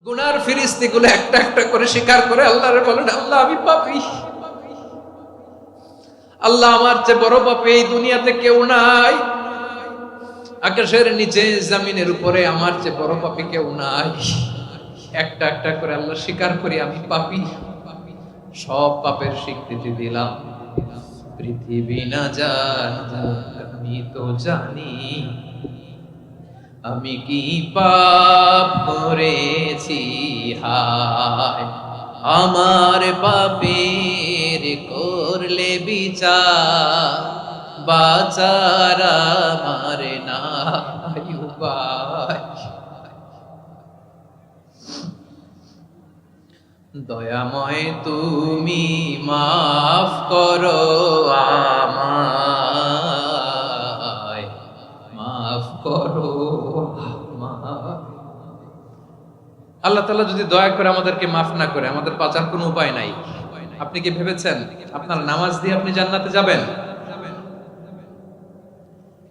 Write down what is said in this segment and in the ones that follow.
গুনার ফিরিস্তিগুলো একটা একটা করে স্বীকার করে আল্লাহরে বলেন, আল্লাহ আমি পাপী, আল্লাহ আমার চেয়ে বড় পাপী এই দুনিয়াতে কেউ নাই, আকাশের নিচে জমিনের উপরে আমার চেয়ে বড় পাপী কেউ নাই। একটা একটা করে আল্লাহ স্বীকার করি আমি পাপী, সব পাপের স্বীকৃতি দিলাম। পৃথিবী না জানুক আমি তো জানি, আমি কি পাপ করেছি, হায় আমার পাপের করলে বিচার, বাঁচার আমার নাই উপায়। দয়াময় তুমি মাফ করো আমায়, মাফ করো আমায়। আল্লাহ তাআলা যদি দয়া করে আমাদেরকে মাফ না করে, আমাদের বাঁচার কোনো উপায় নাই। আপনি কি ভেবেছেন আপনার নামাজ দিয়ে আপনি জান্নাতে যাবেন?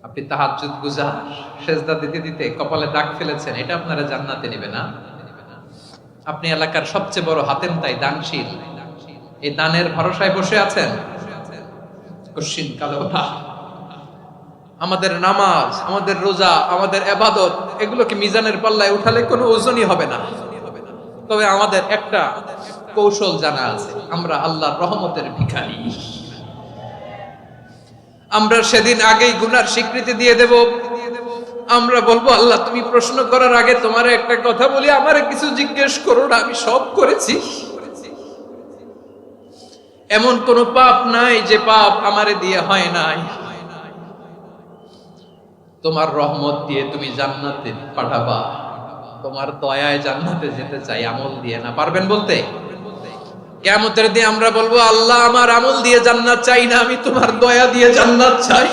আপনি তাহাজ্জুদ গুজার, সেজদা দিতে দিতে কপালে দাগ ফেলেছেন, এটা আপনারা জান্নাতে নেবে না। আপনি এলাকার সবচেয়ে বড় হাতেম তাই দানশীল, এই দানের ভরসায় বসে আছেন, কশিন কালো ওঠা। আমাদের নামাজ, আমাদের রোজা, আমাদের ইবাদত, এগুলোকে মিজানের পাল্লায় উঠালে কোনো ওজনই হবে না। তবে আমাদের একটা কৌশল জানা আছে, আমরা আল্লাহর রহমতের ভিখারি। আমরা সেদিন আগেই গুনার স্বীকৃতি দিয়ে দেব। আমরা বলবো, আল্লাহ তুমি প্রশ্ন করার আগে তোমার একটা কথা বলি, আমারে কিছু জিজ্ঞেস করো না, আমি সব করেছি। এমন কোন পাপ নাই যে পাপ আমারে দিয়ে হয় নাই। তোমার রহমত দিয়ে তুমি জান্নাতে পাঠাবা, তোমার দয়ায় জান্নাতে যেতে চাই, আমল দিয়ে না। পারবেন বলতে? কিয়ামতের দিন আমরা বলবো, আল্লাহ আমার আমল দিয়ে জান্নাত চাই না, আমি তোমার দয়া দিয়ে জান্নাত চাই।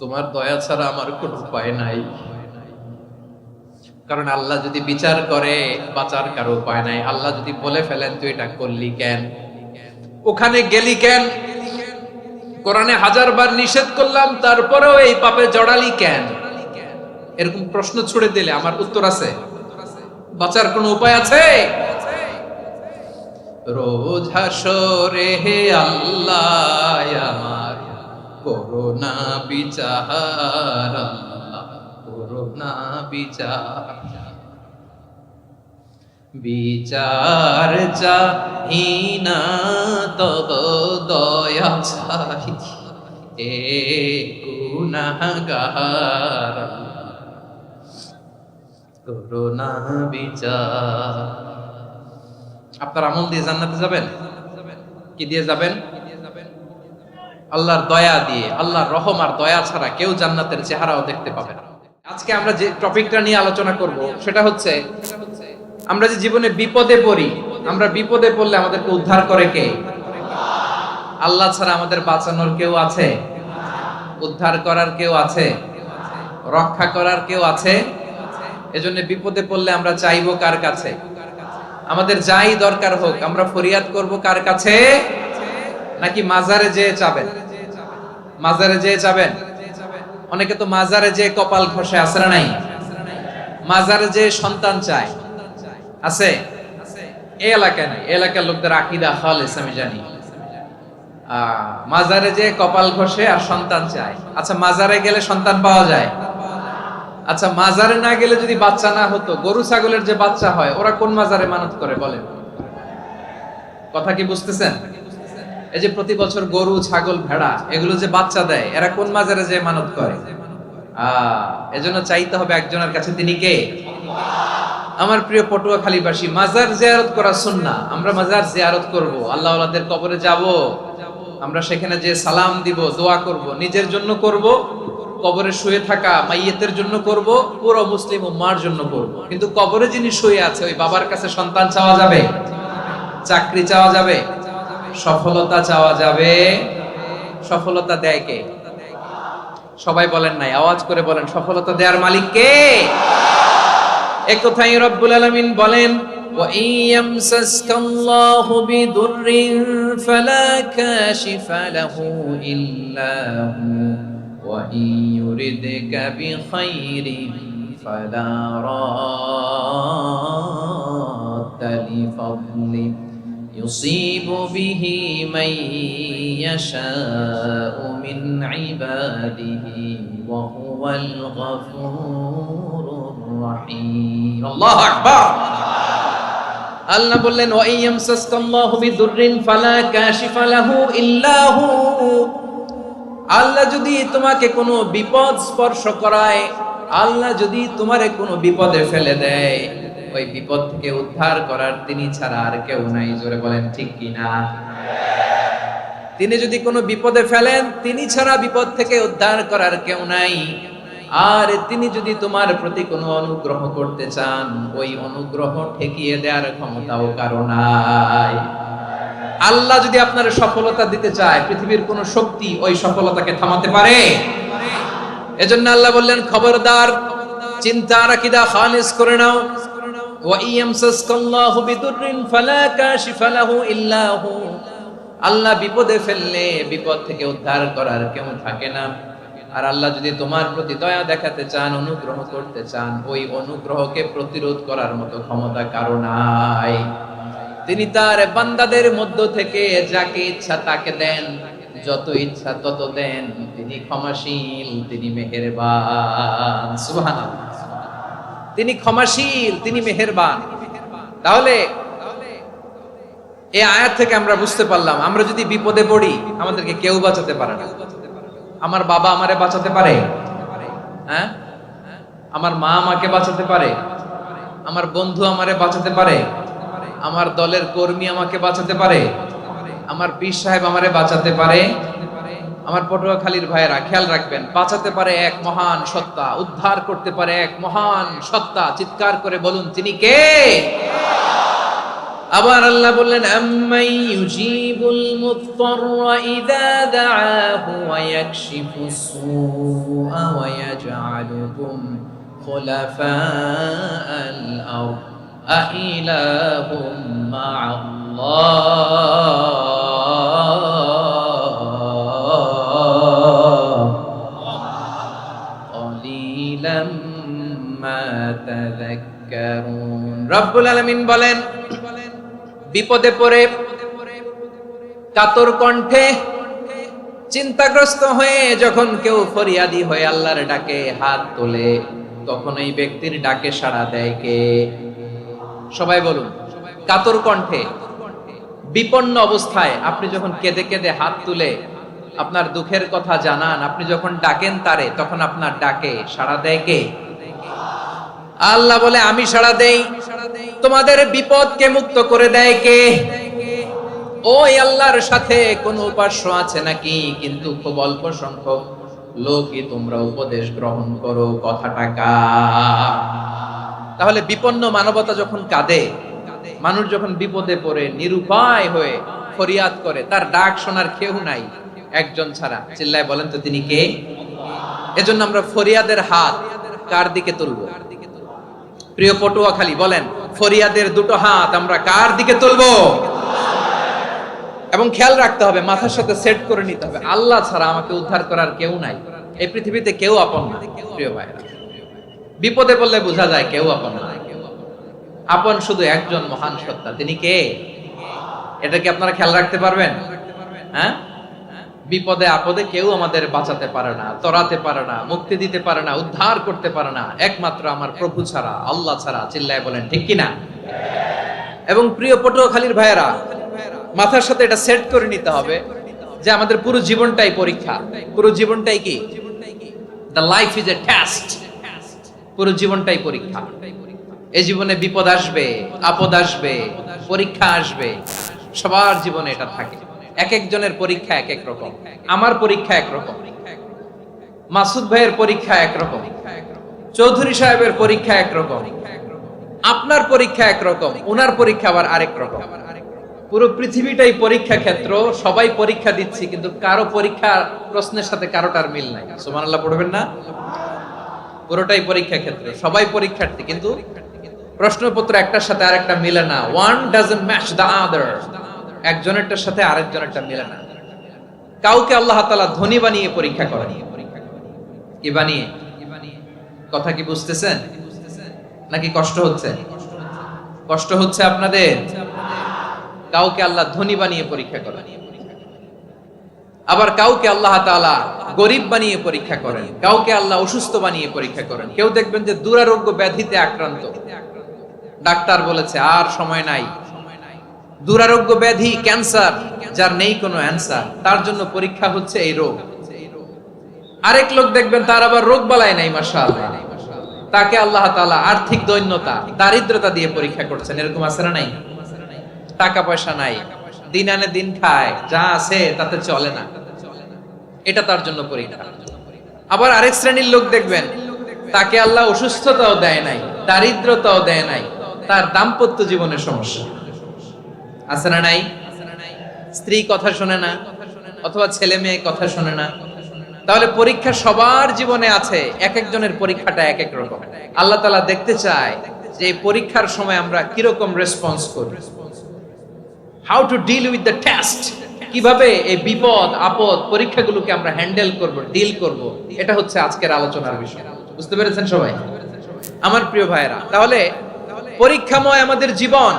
তোমার দয়া ছাড়া আমার কোনো উপায় নাই। কারণ আল্লাহ যদি বিচার করে, বাঁচার কারো উপায় নাই। আল্লাহ যদি বলে ফেলেন তুই এটা করলি কেন, ওখানে গেলি কেন, কোরআনে 1000 বার নিষেধ করলাম তারপরেও এই পাপে জড়ালি কেন, এরকম প্রশ্ন ছুড়ে দিলে আমার উত্তর আছে? বাঁচার কোনো উপায় আছে? রোজ হাসরে হে আল্লাহ আমার করোনা বিচার, করোনা বিচার, বিচার চাহি না তব দয়া চাই, এ গুনাহগার করোনা বিচার। আপনার আমল দিয়ে জান্নাতে যাবেন? কি দিয়ে যাবেন? আল্লাহর দয়া দিয়ে। আল্লাহর রহম আর দয়া ছাড়া কেউ জান্নাতের চেহারাও দেখতে পাবে না। আজকে আমরা যে টপিকটা নিয়ে আলোচনা করব সেটা হচ্ছে, আমরা যে জীবনে বিপদে পড়ি, আমরা বিপদে পড়লে আমাদেরকে উদ্ধার করে কে? আল্লাহ ছাড়া আমাদের বাঁচানোর কেউ আছে? উদ্ধার করার কেউ আছে? রক্ষা করার কেউ আছে? এজন্য বিপদে পড়লে আমরা চাইবো কার কাছে? আমাদের যাই দরকার হোক আমরা ফরিয়াদ করব কার কাছে? নাকি মাজারে যেয়ে চাবেন? মাজারে যেয়ে চাবেন? অনেকে তো মাজারে যেয়ে কপাল ঘষে, আছে না নাই? মাজারে যেয়ে সন্তান চায়, আছে? এই এলাকায় নাই, এই এলাকার লোকদের আকীদা খালেস আমি জানি। মাজারে যেয়ে কপাল ঘষে আর সন্তান চায়। আচ্ছা, মাজারে গেলে সন্তান পাওয়া যায়? আচ্ছা, মাজারে না গেলে যদি বাচ্চা না হতো, গরু ছাগলের যে বাচ্চা হয় ওরা কোন মাজারে মানত করে বলেন? কথা কি বুঝতেছেন? এই যে প্রতি বছর গরু ছাগল ভেড়া এগুলো যে বাচ্চা দেয়, এরা কোন মাজারে যে মানত করে? এজন্য চাইতে হবে একজনের কাছে, তিনি কে? আমার প্রিয় পটুয়াখালীবাসী, মাজার জিয়ারত করা সুন্নাহ। আমরা মাজার জিয়ারত করব, আল্লাহ ওয়ালাদের কবরে যাব, আমরা সেখানে যে সালাম দিব, দোয়া করব, নিজের জন্য করব, কবরে শুয়ে থাকা মাইয়েতের জন্য করব, পুরো মুসলিম উম্মার জন্য করব। কিন্তু কবরে যিনি শুয়ে আছে ওই বাবার কাছে সন্তান চাওয়া যাবে? চাকরি চাওয়া যাবে? সফলতা চাওয়া যাবে? সফলতা দেয় কে? সবাই বলেন নাই, আওয়াজ করে বলেন, সফলতা দেওয়ার মালিক কে? এক কথাই রব্বুল আলামিন বলেন, ওয়া ইয়ামসাসকাল্লাহু বিদুররিন ফালা কাশিফা লাহু ইল্লা হু ওয়া ইয়ুরিদকা বিখাইরিন ফালা الفضل يصيب به من يشاء من عباده وهو الغفور الرحيم الله أكبر আল্লাহ বললেন ওয়া ইয়ামসাসকাল্লাহু বিদুররিন ফালা কাশিফা লাহু ইল্লা হু আল্লাহ যদি তোমাকে কোনো বিপদ স্পর্শ করায় আল্লাহ যদি তোমারে কোনো বিপদে ফেলে দেয় ওই বিপদ থেকে উদ্ধার করার তিনি ছাড়া আর কেউ নাই জোরে বলেন ঠিক কি না তিনি যদি কোনো বিপদে ফেলেন তিনি ছাড়া বিপদ থেকে উদ্ধার করার কেউ নাই আর তিনি যদি তোমার প্রতি কোনো অনুগ্রহ করতে চান ওই অনুগ্রহ ঠেকিয়ে দেওয়ার ক্ষমতাও কারো নাই আল্লাহ যদি আপনার সফলতা দিতে চায় পৃথিবীর কোন শক্তি ওই সফলতাকে থামাতে পারে এজন্য আল্লাহ বললেন খবরদার চিন্তার আকীদা খালিস করে নাও ওয়া ইয়ামসাসকাল্লাহু বিদুররিন ফালা কাশিফা লাহু ইল্লা হু আল্লাহ বিপদে ফেললে বিপদ থেকে উদ্ধার করার কেউ থাকে না আর আল্লাহ যদি তোমার প্রতি দয়া দেখাতে চান অনুগ্রহ করতে চান ওই অনুগ্রহকে প্রতিরোধ করার মতো ক্ষমতা কারো নাই তিনি তার বান্দাদের মধ্য থেকে যাকে ইচ্ছা তাকে দেন যত ইচ্ছা তত দেন তিনি ক্ষমাশীল তিনি মেহেরবান সুবহানাল্লাহ তিনি ক্ষমাশীল তিনি মেহেরবান তাহলে এই আয়াত থেকে আমরা বুঝতে পারলাম আমরা যদি বিপদে পড়ি আমাদেরকে কেউ বাঁচাতে পারে না আমার বাবা আমারে বাঁচাতে পারে হ্যাঁ আমার মা আমাকে বাঁচাতে পারে আমার বন্ধু আমারে বাঁচাতে পারে আমার দলের কর্মী আমাকে বাঁচাতে পারে আমার পীর সাহেব আমারে বাঁচাতে পারে আমার পটুয়াখালীর ভাইয়েরা খেয়াল রাখবেন বাঁচাতে পারে এক মহান সত্তা উদ্ধার করতে পারে এক মহান সত্তা চিৎকার করে বলুন তিনি কে আবার আল্লাহ বললেন আম্মাই ইউজিবুল মুত্তাররা ইযা দাআহু ওয়া ইয়াকশিফুস সুআ ওয়া ইয়াজআলুকুম খুলাফাআল আরদ আইলাহুম মা'আল্লাহ ক্বালিলাম মা তাযাক্কারুন রব্বুল আলামিন বলেন বিপদে পড়ে কাতর কণ্ঠে চিন্তাগ্রস্ত হয়ে যখন কেউ ফরিয়াদি হয়ে আল্লাহর ডাকে হাত তোলে তখন এই ব্যক্তির ডাকে সাড়া দেয় কে সবাই বলুন কাতর কণ্ঠে বিপন্ন অবস্থায় আপনি যখন কেঁদে কেঁদে হাত তুলে আপনার দুঃখের কথা জানান আপনি যখন ডাকেন তারে তখন আপনার ডাকে সাড়া দেয় কে আল্লাহ বলে আমি সাড়া দেই তোমাদের বিপদকে মুক্ত করে দেয় কে ওই আল্লাহর সাথে কোন উপাস্য আছে নাকি কিন্তু খুব অল্প সংখ্যক লোকই তোমরা উপদেশ গ্রহণ করো কথাটা কার তাহলে বিপন্ন মানবতা যখন কাঁদে মানুষ যখন বিপদে পড়ে নিরুপায় হয়ে ফরিয়াদ করে তার ডাক শোনার কেউ নাই একজন ছাড়া চিল্লায় বলেন তো তিনি কে এজন্য আমরা ফরিয়াদের হাত কার দিকে তুলবো প্রিয় পটুয়াখালী বলেন ফরিয়াদের দুটো হাত আমরা কার দিকে তুলবো এবং খেয়াল রাখতে হবে মাথার সাথে সেট করে নিতে হবে আল্লাহ ছাড়া আমাকে উদ্ধার করার কেউ নাই এই পৃথিবীতে কেউ আপন না প্রিয় ভাইরা বিপদে পড়লে বোঝা যায় কেউ আপন না আপন শুধু একজন মহান সত্তা তিনি কে এটা কি আপনারা খেয়াল রাখতে পারবেন হ্যাঁ বিপদে আপদে কেউ আমাদের বাঁচাতে পারে না তরাতে পারে না মুক্তি দিতে পারে না উদ্ধার করতে পারে না একমাত্র আমার প্রভু ছাড়া আল্লাহ ছাড়া চিল্লায় বলেন ঠিক কিনা এবং প্রিয় পটুয়াখালীর ভাইয়েরা মাথার সাথে এটা সেট করে নিতে হবে যে আমাদের পুরো জীবনটাই পরীক্ষা পুরো জীবনটাই কি the life is a test পুরো জীবনটাই পরীক্ষা এই জীবনে বিপদ আসবে আপদ আসবে পরীক্ষা আসবে সবার জীবনে এটা থাকে এক একজনের পরীক্ষা এক এক রকম আমার পরীক্ষা এক রকম মাসুদ ভাইয়ের পরীক্ষা এক রকম চৌধুরী সাহেবের পরীক্ষা এক রকম আপনার পরীক্ষা এক রকম ওনার পরীক্ষা আবার আরেক রকম পুরো পৃথিবীটাই পরীক্ষা ক্ষেত্র সবাই পরীক্ষা দিচ্ছি কিন্তু কারো পরীক্ষা প্রশ্নের সাথে কারোটার মিল নাই সুবহানাল্লাহ পড়বেন না পুরোটাই পরীক্ষা ক্ষেত্র সবাই পরীক্ষার্থী কিন্তু প্রশ্নপত্র একটার সাথে আরেকটা মিলে না one doesn't match the other একজনেরটার সাথে আরেকজনেরটা মিলে না কাউকে আল্লাহ তাআলা ধনী বানিয়ে পরীক্ষা করেন কি বানিয়ে কথা কি বুঝতেছেন নাকি কষ্ট হচ্ছে কষ্ট হচ্ছে আপনাদের? কাউকে আল্লাহ ধনী বানিয়ে পরীক্ষা করেন, আবার কাউকে আল্লাহ তাআলা গরিব বানিয়ে পরীক্ষা করেন, কাউকে আল্লাহ অসুস্থ বানিয়ে পরীক্ষা করেন। কেউ দেখবেন যে দুরারোগ্য ব্যাধিতে আক্রান্ত, ডাক্তার বলেছে আর সময় নাই, দুরারোগ্য ব্যাধি ক্যান্সার, যার নেই কোনো অ্যান্সার, তার জন্য পরীক্ষা হচ্ছে এই রোগ। আরেক লোক দেখবেন তার আবার রোগ বালাই নাই, মাশাআল্লাহ, তাকে আল্লাহ তাআলা আর্থিক দৈন্যতা, দারিদ্রতা দিয়ে পরীক্ষা করছেন। এরকম আছে না নাই? টাকা পয়সা নাই, দিন আনে দিন খায়, যা আছে তাতে চলে না, এটা তার জন্য পরীক্ষা। আবার আরেক শ্রেণীর লোক দেখবেন তাকে আল্লাহ অসুস্থতাও দেয় নাই, দারিদ্রতাও দেয় নাই, তার দাম্পত্য জীবনের সমস্যা আছে না নাই? স্ত্রী কথা শোনে না, অথবা ছেলে মেয়ে কথা শোনে না। তাহলে পরীক্ষা সবার জীবনে আছে, এক একজনের পরীক্ষাটা এক এক রকম। আল্লাহ তাআলা দেখতে চায় যে এই পরীক্ষার সময় আমরা কিরকম রেসপন্স করি, how to deal with the test, কিভাবে এই বিপদ আপদ পরীক্ষাগুলোকে আমরা হ্যান্ডেল করব, ডিল করব, এটা হচ্ছে আজকের আলোচনার বিষয়। বুঝতে পেরেছেন সবাই আমার প্রিয় ভাইয়েরা? তাহলে পরীক্ষাময় আমাদের জীবন,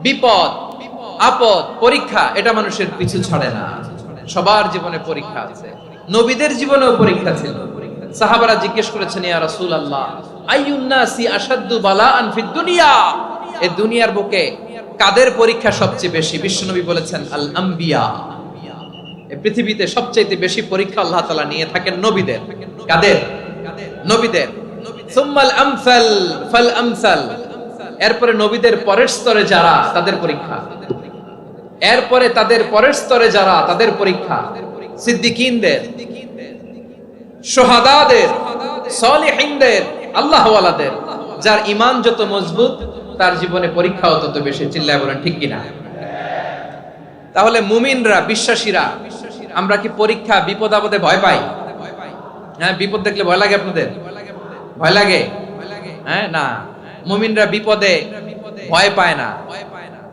বিপদ আপদ পরীক্ষা, এটা মানুষের পিছু ছাড়ে না, সবার জীবনে পরীক্ষা আছে। নবীদের জীবনেও পরীক্ষা ছিল। সাহাবারা জিজ্ঞেস করেছেন, ইয়া রাসূলুল্লাহ, আইয়ুন নাসি আশাদ্দু বালাআন ফিদ দুনিয়া, এই দুনিয়ার বুকে কাদের পরীক্ষা সবচেয়ে বেশি? বিশ্বনবী বলেছেন, আল আম্বিয়া, এই পৃথিবীতে সবচেয়ে বেশি পরীক্ষা আল্লাহ তাআলা নিয়ে থাকেন নবীদের। কাদের? নবীদের। সুম্মাল আমসাল ফাল আমসাল, এরপরে নবীদের পরের স্তরে যারা, তাদের পরীক্ষা। এরপরে তাদের পরের স্তরে যারা, তাদের পরীক্ষা। সিদ্দিকীনদের, শুহাদাদের, সালিহিনদের, আল্লাহওয়ালাদের। যার ঈমান যত মজবুত তার জীবনে পরীক্ষাও তত বেশি। চিল্লায় বলেন ঠিক কিনা? তাহলে মুমিনরা, বিশ্বাসীরা, আমরা কি পরীক্ষা বিপদ আপদে ভয় পাই? হ্যাঁ, বিপদ দেখলে ভয় লাগে আপনাদের? ভয় লাগে? হ্যাঁ, না, মুমিনরা বিপদে ভয় পায় না,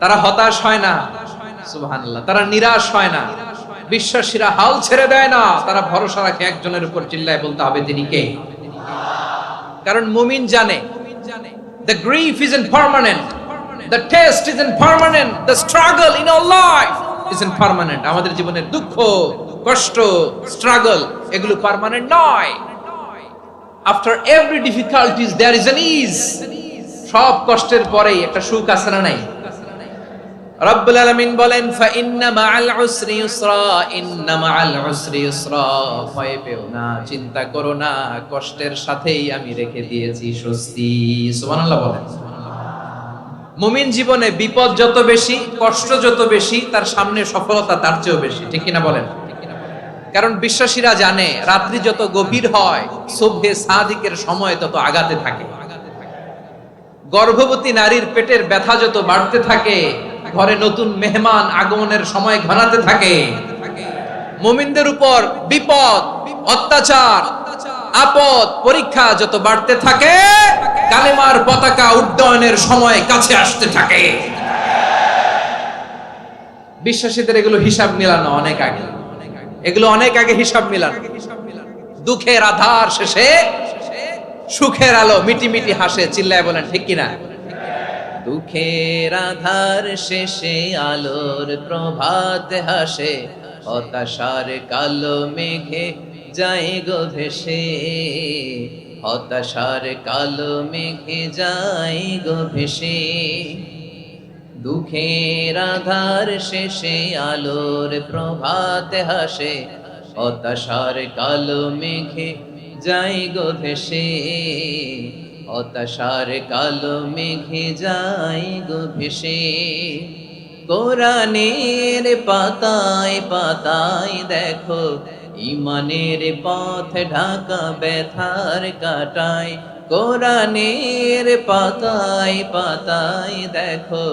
তারা হতাশ হয় না, সুবহানাল্লাহ, তারা নিরাশ হয় না। বিশ্বাসীরা হাল ছেড়ে দেয় না, তারা ভরসা রাখে একজনের উপর। চিল্লায় বলতে হবে তিনি কে? কারণ মুমিন জানে the grief isn't permanent, the test isn't permanent, the struggle in our life isn't permanent. আমাদের জীবনের দুঃখ, কষ্ট, স্ট্রাগল, এগুলো পার্মানেন্ট নয়। after every difficulties there is an ease, সব কষ্টের পরেই একটা সুখ আছে না নাই? রব্বুল আলামিন বলেন, ফা ইন্না মাআল উসরি ইউসরা, ইন্না মাআল উসরি ইউসরা, ভয় পেও না, চিন্তা করো না, কষ্টের সাথেই আমি রেখে দিয়েছি স্বস্তি। সুবহানাল্লাহ বলেন। মুমিন জীবনে বিপদ যত বেশি, কষ্ট যত বেশি, তার সামনে সফলতা তার চেয়েও বেশি। ঠিক কিনা বলেন? কারণ বিশ্বাসীরা জানে রাত্রি যত গভীর হয়, সুবহে সাদিকের সময় তত আগাতে থাকে। গর্ভবতী নারীর পেটের ব্যথা যত বাড়তে থাকে, ঘরে নতুন মেহমান আগমনের সময় ঘনাতে থাকে। মুমিনদের উপর বিপদ, অত্যাচার, আপদ, পরীক্ষা যত বাড়তে থাকে, কালেমার পতাকা উড্ডয়নের সময় কাছে আসতে থাকে। বিশ্বাসীদের এগুলো হিসাব মিলানো অনেক আগে, এগুলো অনেক আগে হিসাব মিলানো। দুঃখের আধার শেষে সুখের আলো মিটি মিটি হাসে। চিল্লায় বলেন ঠিক কিনা? দুঃখের আধার শেষে আলোর প্রভাত হাসে, হতাশার কালো মেঘে যায় গো ভেসে, হতাশার কালো মেঘে যায় গো ভেসে। দুঃখের আধার শেষে আলোর প্রভাত হাসে, হতাশার কালো মেঘে যায় গো ভেসে, হতাশার কালো মেঘে যায় গো ভেসে। কোরআনের পাতায় পাতায় দেখো, ঈমানের পথ ঢাকা ব্যথার কাটায়। কোরআনের পাতায় পাতায় দেখো,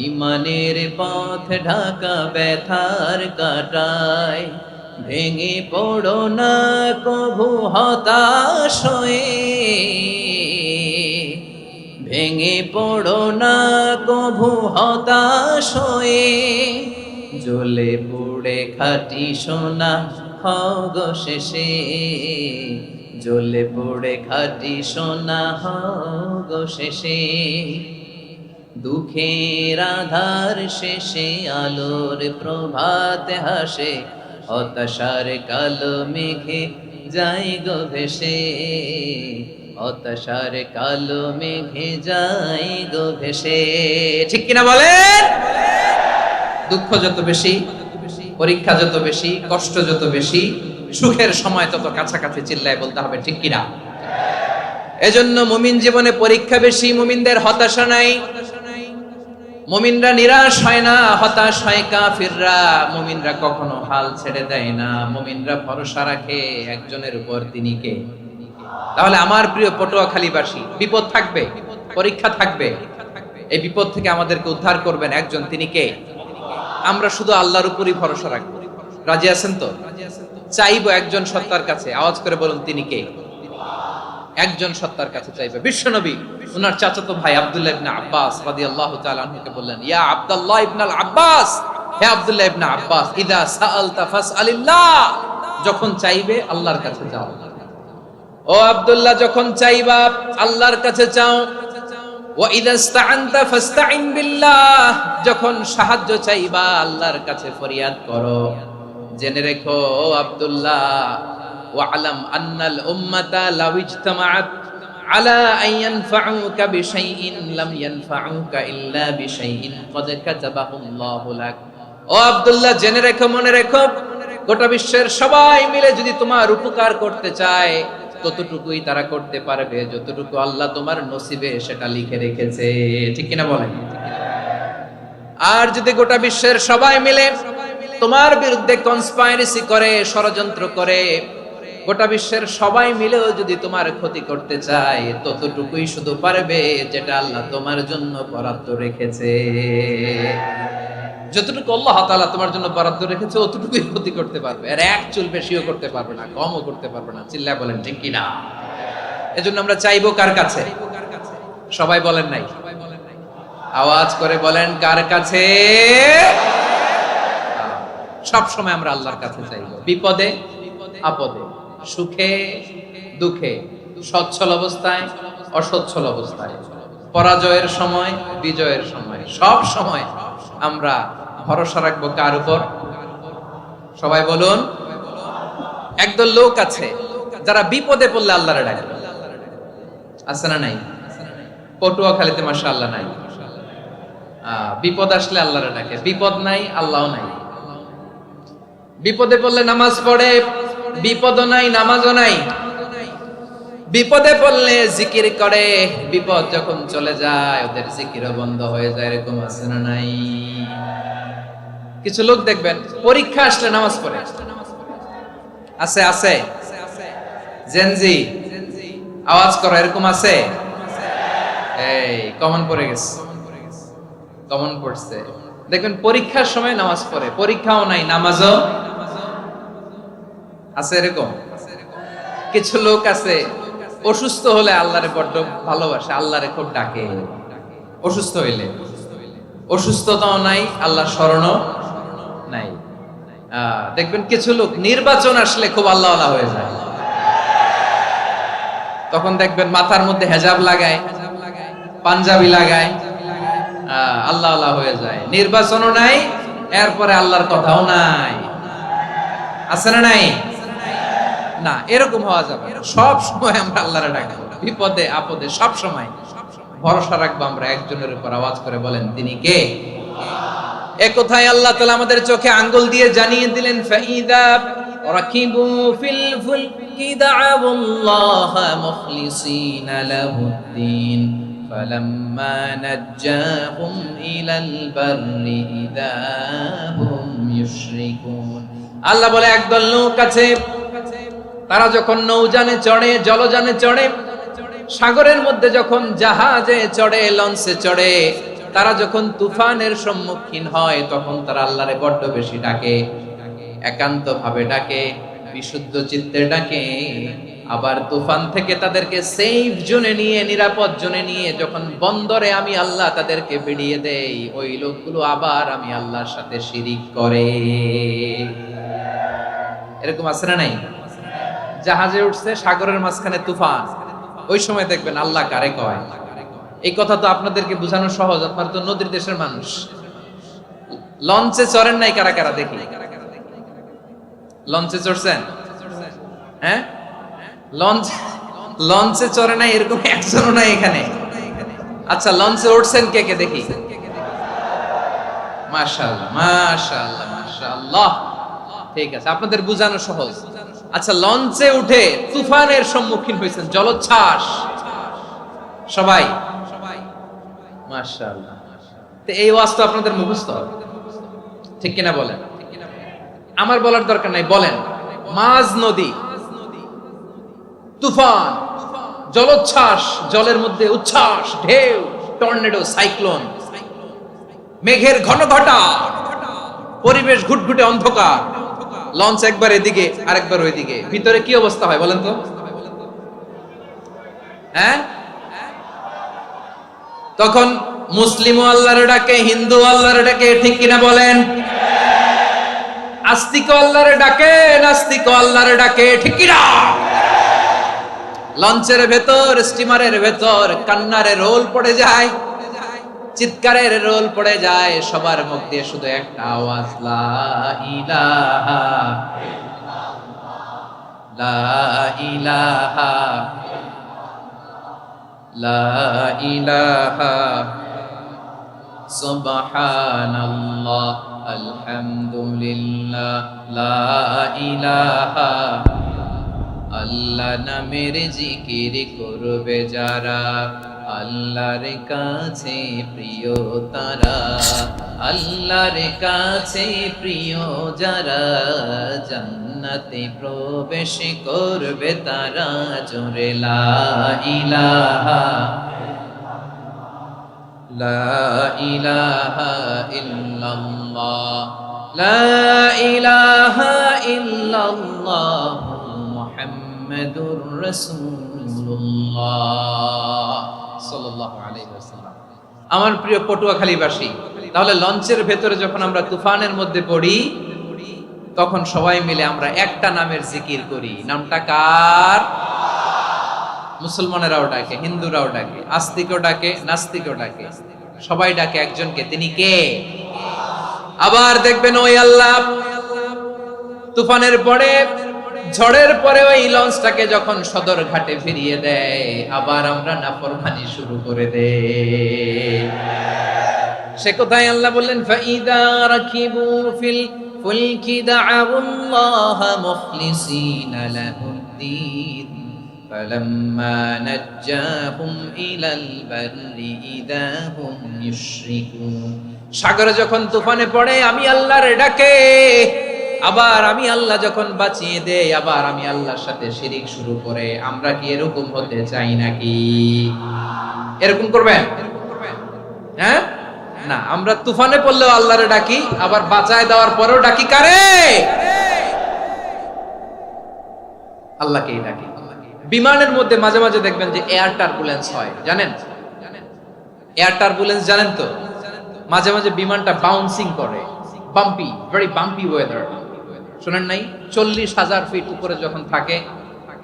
ঈমানের পথ ঢাকা ব্যথার কাটায়। ভেঙে পড়ো না কভু হতাশ হয়ে, ভেঙে পড়ো না কভু হতাশ হয়ে। জ্বলে পুড়ে খাঁটি সোনা হও গো শেষে, জ্বলে পুড়ে খাঁটি সোনা হও গো শেষে। দুঃখের আধার শেষে আলোর প্রভাত হাসে, হতাশার কালো মেঘে যাই গো ভেসে, হতাশার কালো মেঘে যাই গো ভেসে। ঠিক কিনা বলেন? দুঃখ যত বেশি, পরীক্ষা যত বেশি, কষ্ট যত বেশি, সুখের সময় তত কাছাকাছি চিল্লায় বলতে হবে ঠিক কিনা। এজন্য মুমিন জীবনে পরীক্ষা বেশি, মুমিনদের হতাশা নাই। মুমিনরা নিরাশ হয় না, হতাশ হয় কাফিররা। মুমিনরা কখনো হাল ছেড়ে দেয় না, মুমিনরা ভরসা রাখে একজনের উপর, তিনি কে? তাহলে আমার প্রিয় পটুয়াখালীবাসী, বিপদ থাকবে, পরীক্ষা থাকবে, এই বিপদ থেকে আমাদেরকে উদ্ধার করবেন একজন, তিনি কে? আমরা শুধু আল্লাহর উপরই ভরসা রাখবো। রাজি আছেন তো? চাইবো একজন সত্তার কাছে, আওয়াজ করে বলুন তিনি কে? একজন সত্তার কাছে চাইবে। বিশ্বনবী ওনার চাচাতো ভাই আব্দুল্লাহ ইবনে আব্বাস রাদিয়াল্লাহু তাআলা আনহুকে বললেন, ইয়া আব্দুল্লাহ ইবনে আব্বাস, হে আব্দুল্লাহ ইবনে আব্বাস, ইদা সাআলতা ফাসআলিল্লাহ, যখন চাইবে আল্লাহর কাছে যাও। ও আব্দুল্লাহ, যখন চাইবা আল্লাহর কাছে চাও। ওয়া ইদা ইসতাআনতা ফাসতাইন বিল্লাহ, যখন সাহায্য চাইবা আল্লাহর কাছে ফরিয়াদ করো। জেনে রেখো ও আব্দুল্লাহ, ওয়া'লাম আন্নাল উম্মাতা লাউ ইজতামাআত আলা আন ইয়ানফাউকা বিশাইইন লাম ইয়ানফাউকা ইল্লা বিশাইইন ক্বাদ কাতাবাহু আল্লাহু লাক। ও আব্দুল্লাহ, জেনে রেখো, মনে রেখো, গোটা বিশ্বের সবাই মিলে যদি তোমার উপকার করতে চায় ততটুকুই তারা করতে পারবে যতটুকু আল্লাহ তোমার নসিবে সেটা লিখে রেখেছে। ঠিক কিনা বলেন? আর যদি গোটা বিশ্বের সবাই মিলে তোমার বিরুদ্ধে কনস্পাইরেসি করে, ষড়যন্ত্র করে, গোটা বিশ্বের সবাই মিলেও যদি তোমার ক্ষতি করতে চায় ততটুকুই শুধু পারবে যেটা আল্লাহ তোমার জন্য বরাদ্দ রেখেছে। যতটুকু আল্লাহ তাআলা তোমার জন্য বরাদ্দ রেখেছে অতটুকুই ক্ষতি করতে পারবে, আর এক চুল বেশিও করতে পারবে না, কমও করতে পারবে না। চিল্লায় বলেন ঠিক কিনা। এজন্য আমরা চাইবো কার কাছে? সবাই বলেন নাই, আওয়াজ করে বলেন কার কাছে? সব সময় আমরা আল্লাহর কাছে চাইবো, বিপদে আপদে, সুখে দুঃখে, সচ্ছল অবস্থায় অসচ্ছল অবস্থায়, পরাজয়ের সময় বিজয়ের সময়, সব সময় আমরা ভরসা রাখবো কার উপর? সবাই বলুন। একদল লোক আছে যারা বিপদে পড়লে আল্লাহরে ডাকে, আছে না নাই? পটুয়াখালীতে মাশাআল্লাহ নাই। বিপদ আসলে আল্লাহরে ডাকে, বিপদ নাই আল্লাহও নাই। বিপদে পড়লে নামাজ পড়ে, বিপদও নাই নামাজও নাই। বিপদে পড়লে জিকির করে, বিপদ যখন চলে যায় ওদের জিকিরও বন্ধ হয়ে যায়। এরকম আছে না নাই? কিছু লোক দেখবেন পরীক্ষা আসলে নামাজ পড়ে, আছে আছে। জেনজি আওয়াজ করো, এরকম আছে? এই কমন পড়ে গেছে, কমন পড়ছে। দেখবেন পরীক্ষার সময় নামাজ পড়ে, পরীক্ষাও নাই নামাজও আছে। এরকম কিছু লোক আছে অসুস্থ হলে আল্লাহরে বড্ড ভালোবাসে, আল্লাহরে খুব ডাকে। অসুস্থ হইলে অসুস্থতাও নাই, আল্লাহ স্মরণও নাই। দেখবেন কিছু লোক নির্বাচন আসলে খুব আল্লাহওয়ালা হয়ে যায়, তখন দেখবেন মাথার মধ্যে হেজাব লাগায়, পাঞ্জাবি লাগায়, আল্লাহওয়ালা হয়ে যায়। নির্বাচনও নাই, এরপরে আল্লাহর কথাও নাই। আছে না নাই? না, এরকম হওয়া যাবে না। সব সময় আমরা আল্লাহরে ডাকবো, বিপদে আপদে সব সময় ভরসা রাখবো আমরা একজনের উপর। আওয়াজ করে বলেন তিনি কে? এ কথাই আল্লাহ তাআলা আমাদের চোখে আঙ্গুল দিয়ে জানিয়ে দিলেন, ফাইদা রাকিবু ফিল ফুলকি দা'আবুল্লাহা মুখলিসিনা লাহুদ্দিন ফালাম্মা নাজ্জাহুম ইলাল বাররি ইযা হুম ইউশরিকুন। আল্লাহ বলে একদল লোক আছে, তারা যখন নৌযানে চড়ে, জলযানে চড়ে, সাগরের মধ্যে যখন জাহাজে চড়ে, লঞ্চে চড়ে, তারা যখন তুফানের সম্মুখীন হয় তখন তারা আল্লাহরে বড্ড বেশি ডাকে, একান্ত ভাবে ডাকে, বিশুদ্ধ চিত্তে ডাকে। আবার তুফান থেকে তাদেরকে সেফ জোনে নিয়ে, নিরাপদ জোনে নিয়ে যখন বন্দরে আমি আল্লাহ তাদেরকে বেরিয়ে দেই, ওই লোকগুলো আবার আমি আল্লাহর সাথে শিরিক করে। এরকম আছে না নাই? জাহাজে উঠছে, সাগরের মাঝখানে তুফান, ওই সময় দেখবেন আল্লাহ কারে কয়? এই কথা তো আপনাদেরকে বোঝানো সহজ, আপনারা তো নদীর দেশের মানুষ। লঞ্চে চড়েন নাই কারা কারা দেখি? লঞ্চে চড়ছেন? হ্যাঁ, লঞ্চে চড়ে নাই এরকম একজনও নাই এখানে। আচ্ছা, লঞ্চে উঠছেন কে কে দেখি? মাশাআল্লাহ মাশাআল্লাহ মাশাআল্লাহ। ঠিক আছে, আপনাদের বোঝানো সহজ। আচ্ছা, লঞ্চে উঠে তুফানের সম্মুখীন হয়েছেন, জলোচ্ছ্বাস সবাই? মাশাআল্লাহ। তো এই ওয়াজ তো আপনাদের মুখস্থ, ঠিক কিনা বলেন? আমার বলার দরকার নাই, বলেন। মাঝ নদী, তুফান, জলোচ্ছ্বাস, জলের মধ্যে উচ্ছ্বাস, ঢেউ, টর্নেডো, সাইক্লোন, মেঘের ঘনঘটা, পরিবেশ ঘুটঘুটে অন্ধকার, লঞ্চ একবার এদিকে আরেকবার ওইদিকে, ভিতরে কি অবস্থা হয় বলেন তো? হ্যাঁ, তখন মুসলিম আল্লাহর ডাকে, হিন্দু আল্লাহর ডাকে, ঠিক কিনা বলেন? আস্তিক আল্লাহর ডাকে, নাস্তিক আল্লাহর ডাকে, ঠিক কিনা? লঞ্চের ভেতর, স্টিমারের ভেতর কান্নারে রোল পড়ে যায়, চিৎকারের রোল পড়ে যায়, সবার মুখ দিয়ে শুধু একটা আওয়াজ, লা ইলাহা লা ইলাহা লা ইলাহা সুবহানাল্লাহ আলহামদুলিল্লাহ লা ইলাহা। আল্লাহ নামের জিকির করবে যারা, আল্লাহর কাছে প্রিয় তারা, আল্লাহর কাছে প্রিয় যারা, জান্নাতে প্রবেশ করবে তারা, জোরে লা ইলাহা লা ইলাহা ইল্লাল্লাহ লা ইলাহা ইল্লাল্লাহ মুহাম্মাদুর রাসূলুল্লাহ সাল্লাল্লাহু আলাইহি ওয়াসাল্লাম। আমার প্রিয় পটুয়াখালীবাসী, তাহলে লঞ্চের ভেতরে যখন আমরা তুফানের মধ্যে পড়ি, তখন সবাই মিলে আমরা একটা নামের জিকির করি। নামটা কার? মুসলমানেরাও ডাকে, হিন্দুরাও ডাকে, আস্তিকও ডাকে, নাস্তিকও ডাকে, সবাই ডাকে একজনকে। তিনি কে? আবার দেখবেন ওই আল্লাহ তুফানের পরে, ঝড়ের পরে ওই লঞ্চটাকে যখন সদর ঘাটে ফিরিয়ে দেয়, আবার আমরা নাফরমানি শুরু করে দেই। সে কোথায়? আল্লাহ বললেন, ফাইদা রাকিবু ফিল ফুলকি দা'আউল্লাহ মুখলিসিনা লাহুদ্দীন ফালাম্মা নাজ্জাহুম ইলাল বাররি ইযা হুম ইউশরিকুন। সাগরে যখন তুফানে পড়ে আমি আল্লাহর ডাকে, আবার আমি আল্লাহ যখন বাঁচিয়ে দেই, আবার আমি আল্লাহর সাথে শিরিক শুরু করে। আমরা কি এরকম হতে চাই নাকি? এরকম করবেন? হ্যাঁ না, আমরা তুফানে পড়লেও আল্লাহরে ডাকি, আবার বাঁচায় দেওয়ার পরেও ডাকি কারে? আল্লাহকেই ডাকি। বিমানের মধ্যে মাঝে মাঝে দেখবেন যে এয়ার টার্বুলেন্স হয়, জানেন? এয়ার টার্বুলেন্স জানেন তো? মাঝে মাঝে বিমানটা বাউন্সিং করে, বাম্পি, ভেরি বাম্পি ওয়েদার। শুনেন নাই? 40,000 ফিট উপরে যখন থাকে,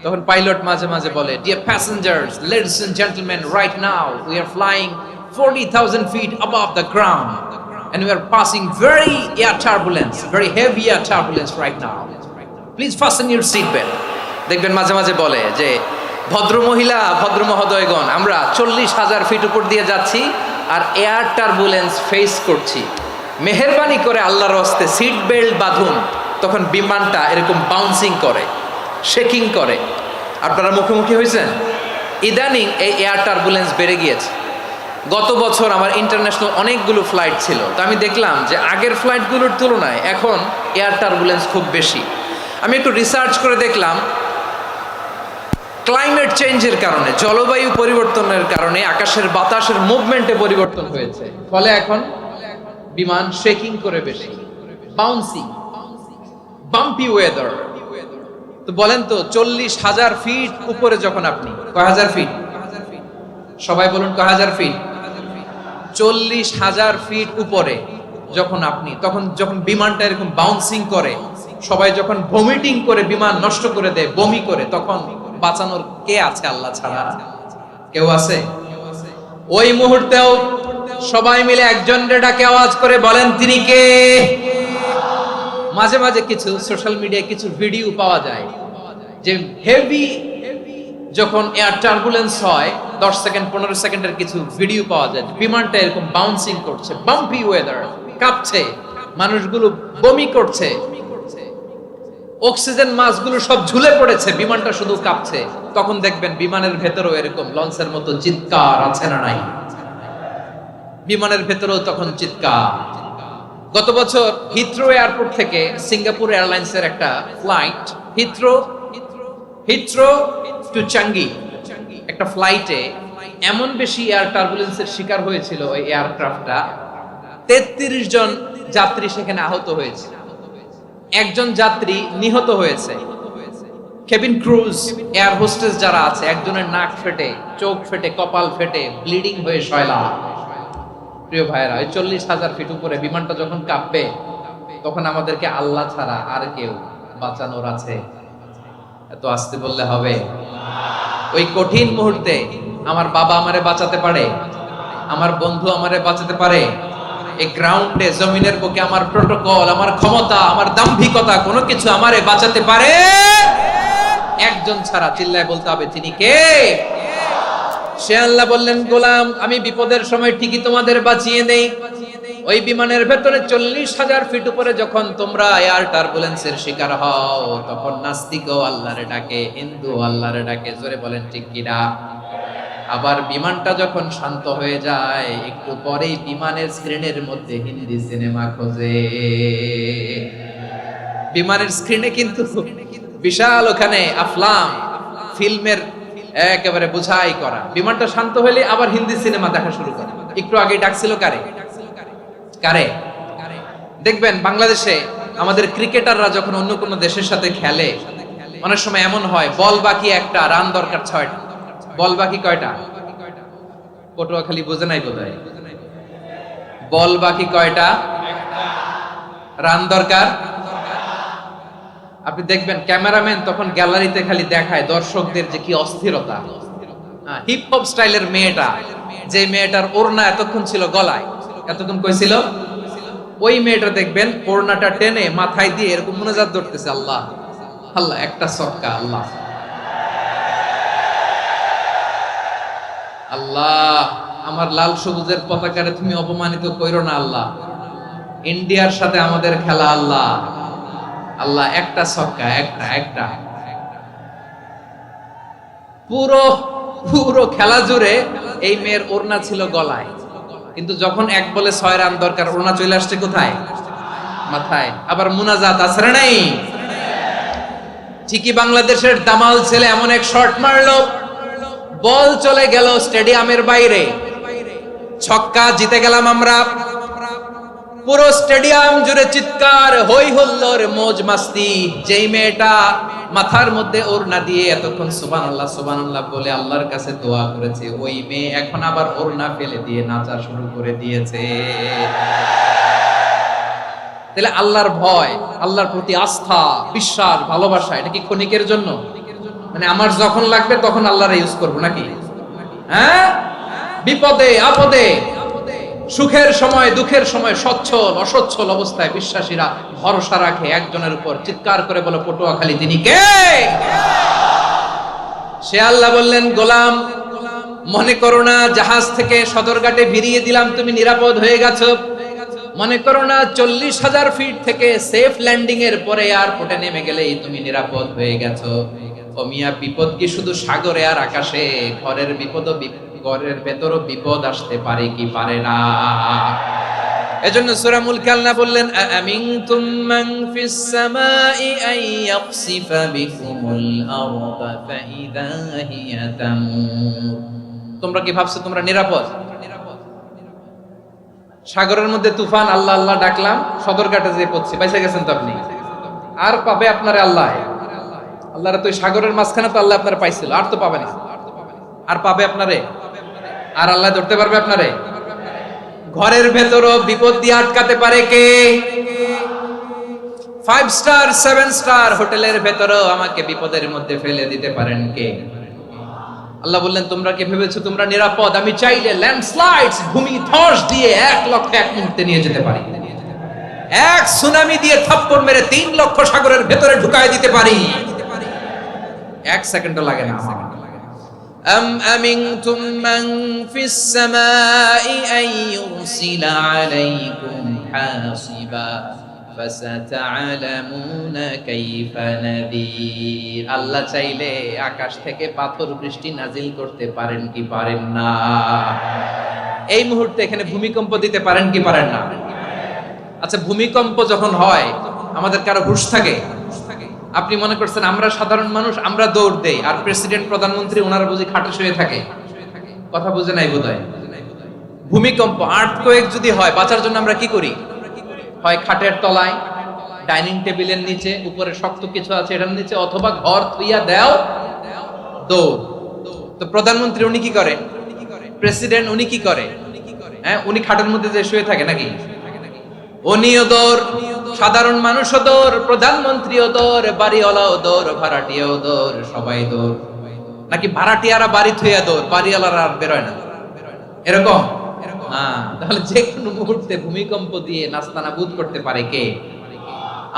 তখন পাইলট মাঝে মাঝে বলে, dear passengers, ladies and gentleman, right now we are flying 40,000 feet above the ground and we are passing very air turbulence, very heavy air turbulence right now. Please fasten your seat belt. দেখবেন মাঝে মাঝে বলে যে, ভদ্র মহিলা, ভদ্র মহোদয়গণ, আমরা 40,000 ফিট উপর দিয়ে যাচ্ছি আর এয়ার টার্বুলেন্স ফেস করছি, মেহেরবানি করে আল্লাহর হস্তে সিট বেল্ট বাঁধুন। তখন বিমানটা এরকম বাউন্সিং করে, শেকিং করে। আপনারা মুখোমুখি হয়েছেন? ইদানিং এই এয়ার টার্বুলেন্স বেড়ে গিয়েছে। গত বছর আমার ইন্টারন্যাশনাল অনেকগুলো ফ্লাইট ছিল, তো আমি দেখলাম যে আগের ফ্লাইটগুলোর তুলনায় এখন এয়ার টার্বুলেন্স খুব বেশি। আমি একটু রিসার্চ করে দেখলাম, ক্লাইমেট চেঞ্জের কারণে, জলবায়ু পরিবর্তনের কারণে আকাশের বাতাসের মুভমেন্টে পরিবর্তন হয়েছে, ফলে এখন বিমান শেকিং করে বেশি, বাউন্সিং, বাম্পি ওয়েদার। তো বলেন তো, 40,000 ফিট উপরে যখন আপনি, কয় হাজার ফিট? সবাই বলুন, কয় হাজার ফিট? 40,000 ফিট উপরে যখন আপনি, তখন যখন বিমানটা এরকম বাউন্সিং করে, সবাই যখন ভমিটিং করে বিমান নষ্ট করে দেয়, বমি করে, তখন বাঁচানোর কে আছে আল্লাহ ছাড়া? কেউ আছে? ওই মুহূর্তেও সবাই মিলে একজনকে ডাকে আওয়াজ করে বলেন তিনি কে? মাঝে মাঝে কিছু সোশ্যাল মিডিয়ায় কিছু ভিডিও পাওয়া যায় যে হেভি যখন এয়ার টার্বুলেন্স হয় 10 সেকেন্ড 15 সেকেন্ডের কিছু ভিডিও পাওয়া যায়, বিমানটা এরকম বাউন্সিং করছে, বাম্পি ওয়েদার, কাঁপছে, মানুষগুলো বমি করছে, অক্সিজেন মাস্কগুলো সব ঝুলে পড়েছে, বিমানটা শুধু কাঁপছে। তখন দেখবেন বিমানের ভেতরেও এরকম লঞ্চের মতো চিৎকার আছে না নাই? বিমানের ভেতরেও তখন চিৎকার। গত বছর হিথ্রো এয়ারপোর্ট থেকে সিঙ্গাপুর এয়ারলাইন্সের একটা ফ্লাইট হিথ্রো টু চাঙ্গি একটা ফ্লাইটে এমন বেশি এয়ার টার্বুলেন্সের শিকার হয়েছিল ওই এয়ারক্রাফটটা, 33 জন যাত্রী সেখানে আহত হয়েছে, একজন যাত্রী নিহত হয়েছে। কেবিন ক্রুজ, এয়ার হোস্টেস যারা আছে, একজনের নাক ফেটে, চোখ ফেটে, কপাল ফেটে, ব্লিডিং হয়ে শয়লা। প্রিয় ভাইরা, 40,000 ফিট উপরে বিমানটা যখন কাঁপবে, তখন আমাদেরকে আল্লাহ ছাড়া আর কেউ বাঁচানোর আছে? এত আস্তে বললে হবে? ওই কঠিন মুহূর্তে আমার বাবা আমারে বাঁচাতে পারে, আমার বন্ধু আমারে বাঁচাতে পারে। এই গ্রাউন্ডে, জমিনের বুকে আমার প্রোটোকল, আমার ক্ষমতা, আমার দাম্ভিকতা কোনো কিছু আমারে বাঁচাতে পারে? একজন ছাড়া। চিল্লায় বলতে হবে তিনি কে? সে আল্লাহ বললেন, গোলাম আমি বিপদের সময় ঠিকই তোমাদের বাঁচিয়ে দেই। ওই বিমানের ভেতরে 40,000 ফিট উপরে যখন তোমরা এয়ার টার্বুলেন্সের শিকার হও, তখন নাস্তিকও আল্লাহরে ডাকে, হিন্দু আল্লাহরে ডাকে। জোরে বলেন ঠিক কিনা? আবার বিমানটা যখন শান্ত হয়ে যায়, একটু পরেই বিমানের স্ক্রিনের মধ্যে হিন্দি সিনেমা খোঁজে। বিমানের স্ক্রিনে কিন্তু বিশাল ওখানে আফলাম ফিল্মের একেবারে বুঝাই করা। বিমানটা শান্ত হলে আবার হিন্দি সিনেমা দেখা শুরু করে। একটু আগে ডাকছিল কারে? দেখবেন বাংলাদেশে আমাদের ক্রিকেটাররা যখন অন্য কোনো দেশের সাথে খেলে, অনেক সময় এমন হয় বল বাকি একটা, রান দরকার 6টা। বল বাকি কয়টা? পটুয়াখালী বোঝে নাই বোধহয়। বল বাকি কয়টা? রান দরকার। আপনি দেখবেন ক্যামেরাম্যান তখন গ্যালারিতে খালি দেখায় দর্শকদের যে কি অস্থিরতা। হিপ হপ স্টাইলের মেয়েটা, যে মেয়েটার ওড়না এতক্ষণ ছিল গলায়, এতক্ষণ কই ছিল, ওই মেয়েটা দেখবেন ওড়নাটা টেনে মাথায় দিয়ে এরকম মুনাজাত ধরতেছে, আল্লাহ আল্লাহ, একটা সক্কা, আল্লাহ আল্লাহ, আমার লাল সবুজের পতাকারে তুমি অপমানিত কইরো না আল্লাহ, ইন্ডিয়ার সাথে আমাদের খেলা আল্লাহ আল্লাহ, একটা ছক্কা, একটা। পুরো খেলা জুড়ে এই মেয়ের ওড়না ছিল গলায়, কিন্তু যখন এক বলে 6 রান দরকার, ওড়না চলে আসছে কোথায়? মাথায়। আবার মুনাজাত আছে না নাই? ঠিকই বাংলাদেশের দামাল ছেলে এমন এক শট মারলো, বল চলে গেল স্টেডিয়ামের বাইরে, ছক্কা, জিতে গেলাম আমরা। পুরো স্টেডিয়াম জুড়ে চিৎকার, হই হুল্লোড়, মৌজ মাস্তি। যেই মেয়েটা মাথার মধ্যে ওড়না দিয়ে এতক্ষণ সুবহানাল্লাহ সুবহানাল্লাহ বলে আল্লাহর কাছে দোয়া করেছে, ওই মেয়ে এখন আবার ওড়না ফেলে দিয়ে নাচা শুরু করে দিয়েছে। তাহলে আল্লাহর ভয়, আল্লাহর প্রতি আস্থা, বিশ্বাস, ভালোবাসা, এটা কি ক্ষণিকের জন্য? মানে আমার যখন লাগবে তখন আল্লাহর ইউজ করব নাকি? হ্যাঁ, বিপদে আপদে, সুখের সময় দুঃখের সময়, সচ্ছল অসচ্ছল অবস্থায় বিশ্বাসীরা ভরসা রাখে একজনের উপর। চিৎকার করে বলো, পটুয়াখালী তিনি কে? সে আল্লাহ বললেন, গোলাম মনে করো না জাহাজ থেকে সদরঘাটে ভিড়িয়ে দিলাম, তুমি নিরাপদ হয়ে গেছো। মনে করো না 40,000 ফিট থেকে সেফ ল্যান্ডিং এর পরে এয়ারপোর্টে নেমে গেলেই তুমি নিরাপদ হয়ে গেছো। ও মিয়া, বিপদ কি শুধু সাগরে আর আকাশে? ঘরের বিপদও, ঘরের ভেতরও বিপদ আসতে পারে কি পারে না? এজন্য সূরা মুলক আল্লাহ বললেন, আমিনতুম মান ফিস সামাই আন ইয়াখসিফা বিকুমুল আরদা ফাইদা হিয়া তামুর। তোমরা কি ভাবছো তোমরা নিরাপদ? সাগরের মধ্যে তুফান, আল্লাহ আল্লাহ ডাকলাম, সদরঘাটে যেয়ে পড়ছে, বাইসা গেছেন তো আপনি। আর পাবে আপনারে আল্লাহ? আল্লাহর তো সাগরের মাঝখানে তো আল্লাহ আপনারে পাইছিল, আর তো পাবে না। আর পাবে আপনারে? আর আল্লাহ ধরতে পারবে আপনারে? ঘরের ভেতরও বিপদ দিয়ে আটকাতে পারে কে? 5 স্টার 7 স্টার হোটেলের ভেতরও আমাকে বিপদের মধ্যে ফেলে দিতে পারেন কে? আল্লাহ বললেন তোমরা কি ভেবেছো তোমরা নিরাপদ? আমি চাইলে ল্যান্ডস্লাইডস, ভূমি ধস দিয়ে 1,00,000 এক মুহূর্তে নিয়ে যেতে পারি। এক সুনামি দিয়ে থাপ্পড় মেরে 3,00,000 সাগরের ভেতরে ঢুকায় দিতে পারি। 1 সেকেন্ডও লাগে না আমার। أم أمنتم من في السماء أن يرسل عليكم حاصبا فستعلمون كيف نذير। আল্লাহ চাইলে আকাশ থেকে পাথর বৃষ্টি নাজিল করতে পারেন কি পারেন না? এই মুহূর্তে এখানে ভূমিকম্প দিতে পারেন কি পারেন না? আচ্ছা, ভূমিকম্প যখন হয় আমাদের কারো হুঁশ থাকে? আপনি মনে করছেন আমরা সাধারণ মানুষ, আমরা দৌড় দেই, আর প্রেসিডেন্ট প্রধানমন্ত্রী ওনারা বুঝি খাটে শুয়ে থাকে? কথা বুঝে নাই বোধহয়। ভূমিকম্প, আর্থকোয়েক যদি হয়, বাঁচার জন্য আমরা কি করি? হয় খাটের তলায়, ডাইনিং টেবিলের নিচে, উপরে শক্ত কিছু আছে এটার নিচে, অথবা ঘর থুইয়া দেও দৌড়। তো প্রধানমন্ত্রী উনি কি করে? প্রেসিডেন্ট উনি কি করে? হ্যাঁ, উনি খাটের মধ্যে যে শুয়ে থাকে নাকি? উনিও দৌড়, সাধারণ মানুষও দৌড়, প্রধানমন্ত্রীও দৌড়, বাড়িওয়ালাও দৌড়, ভাড়াটিয়াও দৌড়, সবাই দৌড়। নাকি ভাড়াটিয়ারা বাড়ি থুইয়া দৌড়, বাড়িওয়ালারা আর বেরোয় না? এরকম? হ্যাঁ। তাহলে যে কোনো মুহূর্তে ভূমিকম্প দিয়ে নাস্তানাবুদ করতে পারে কে?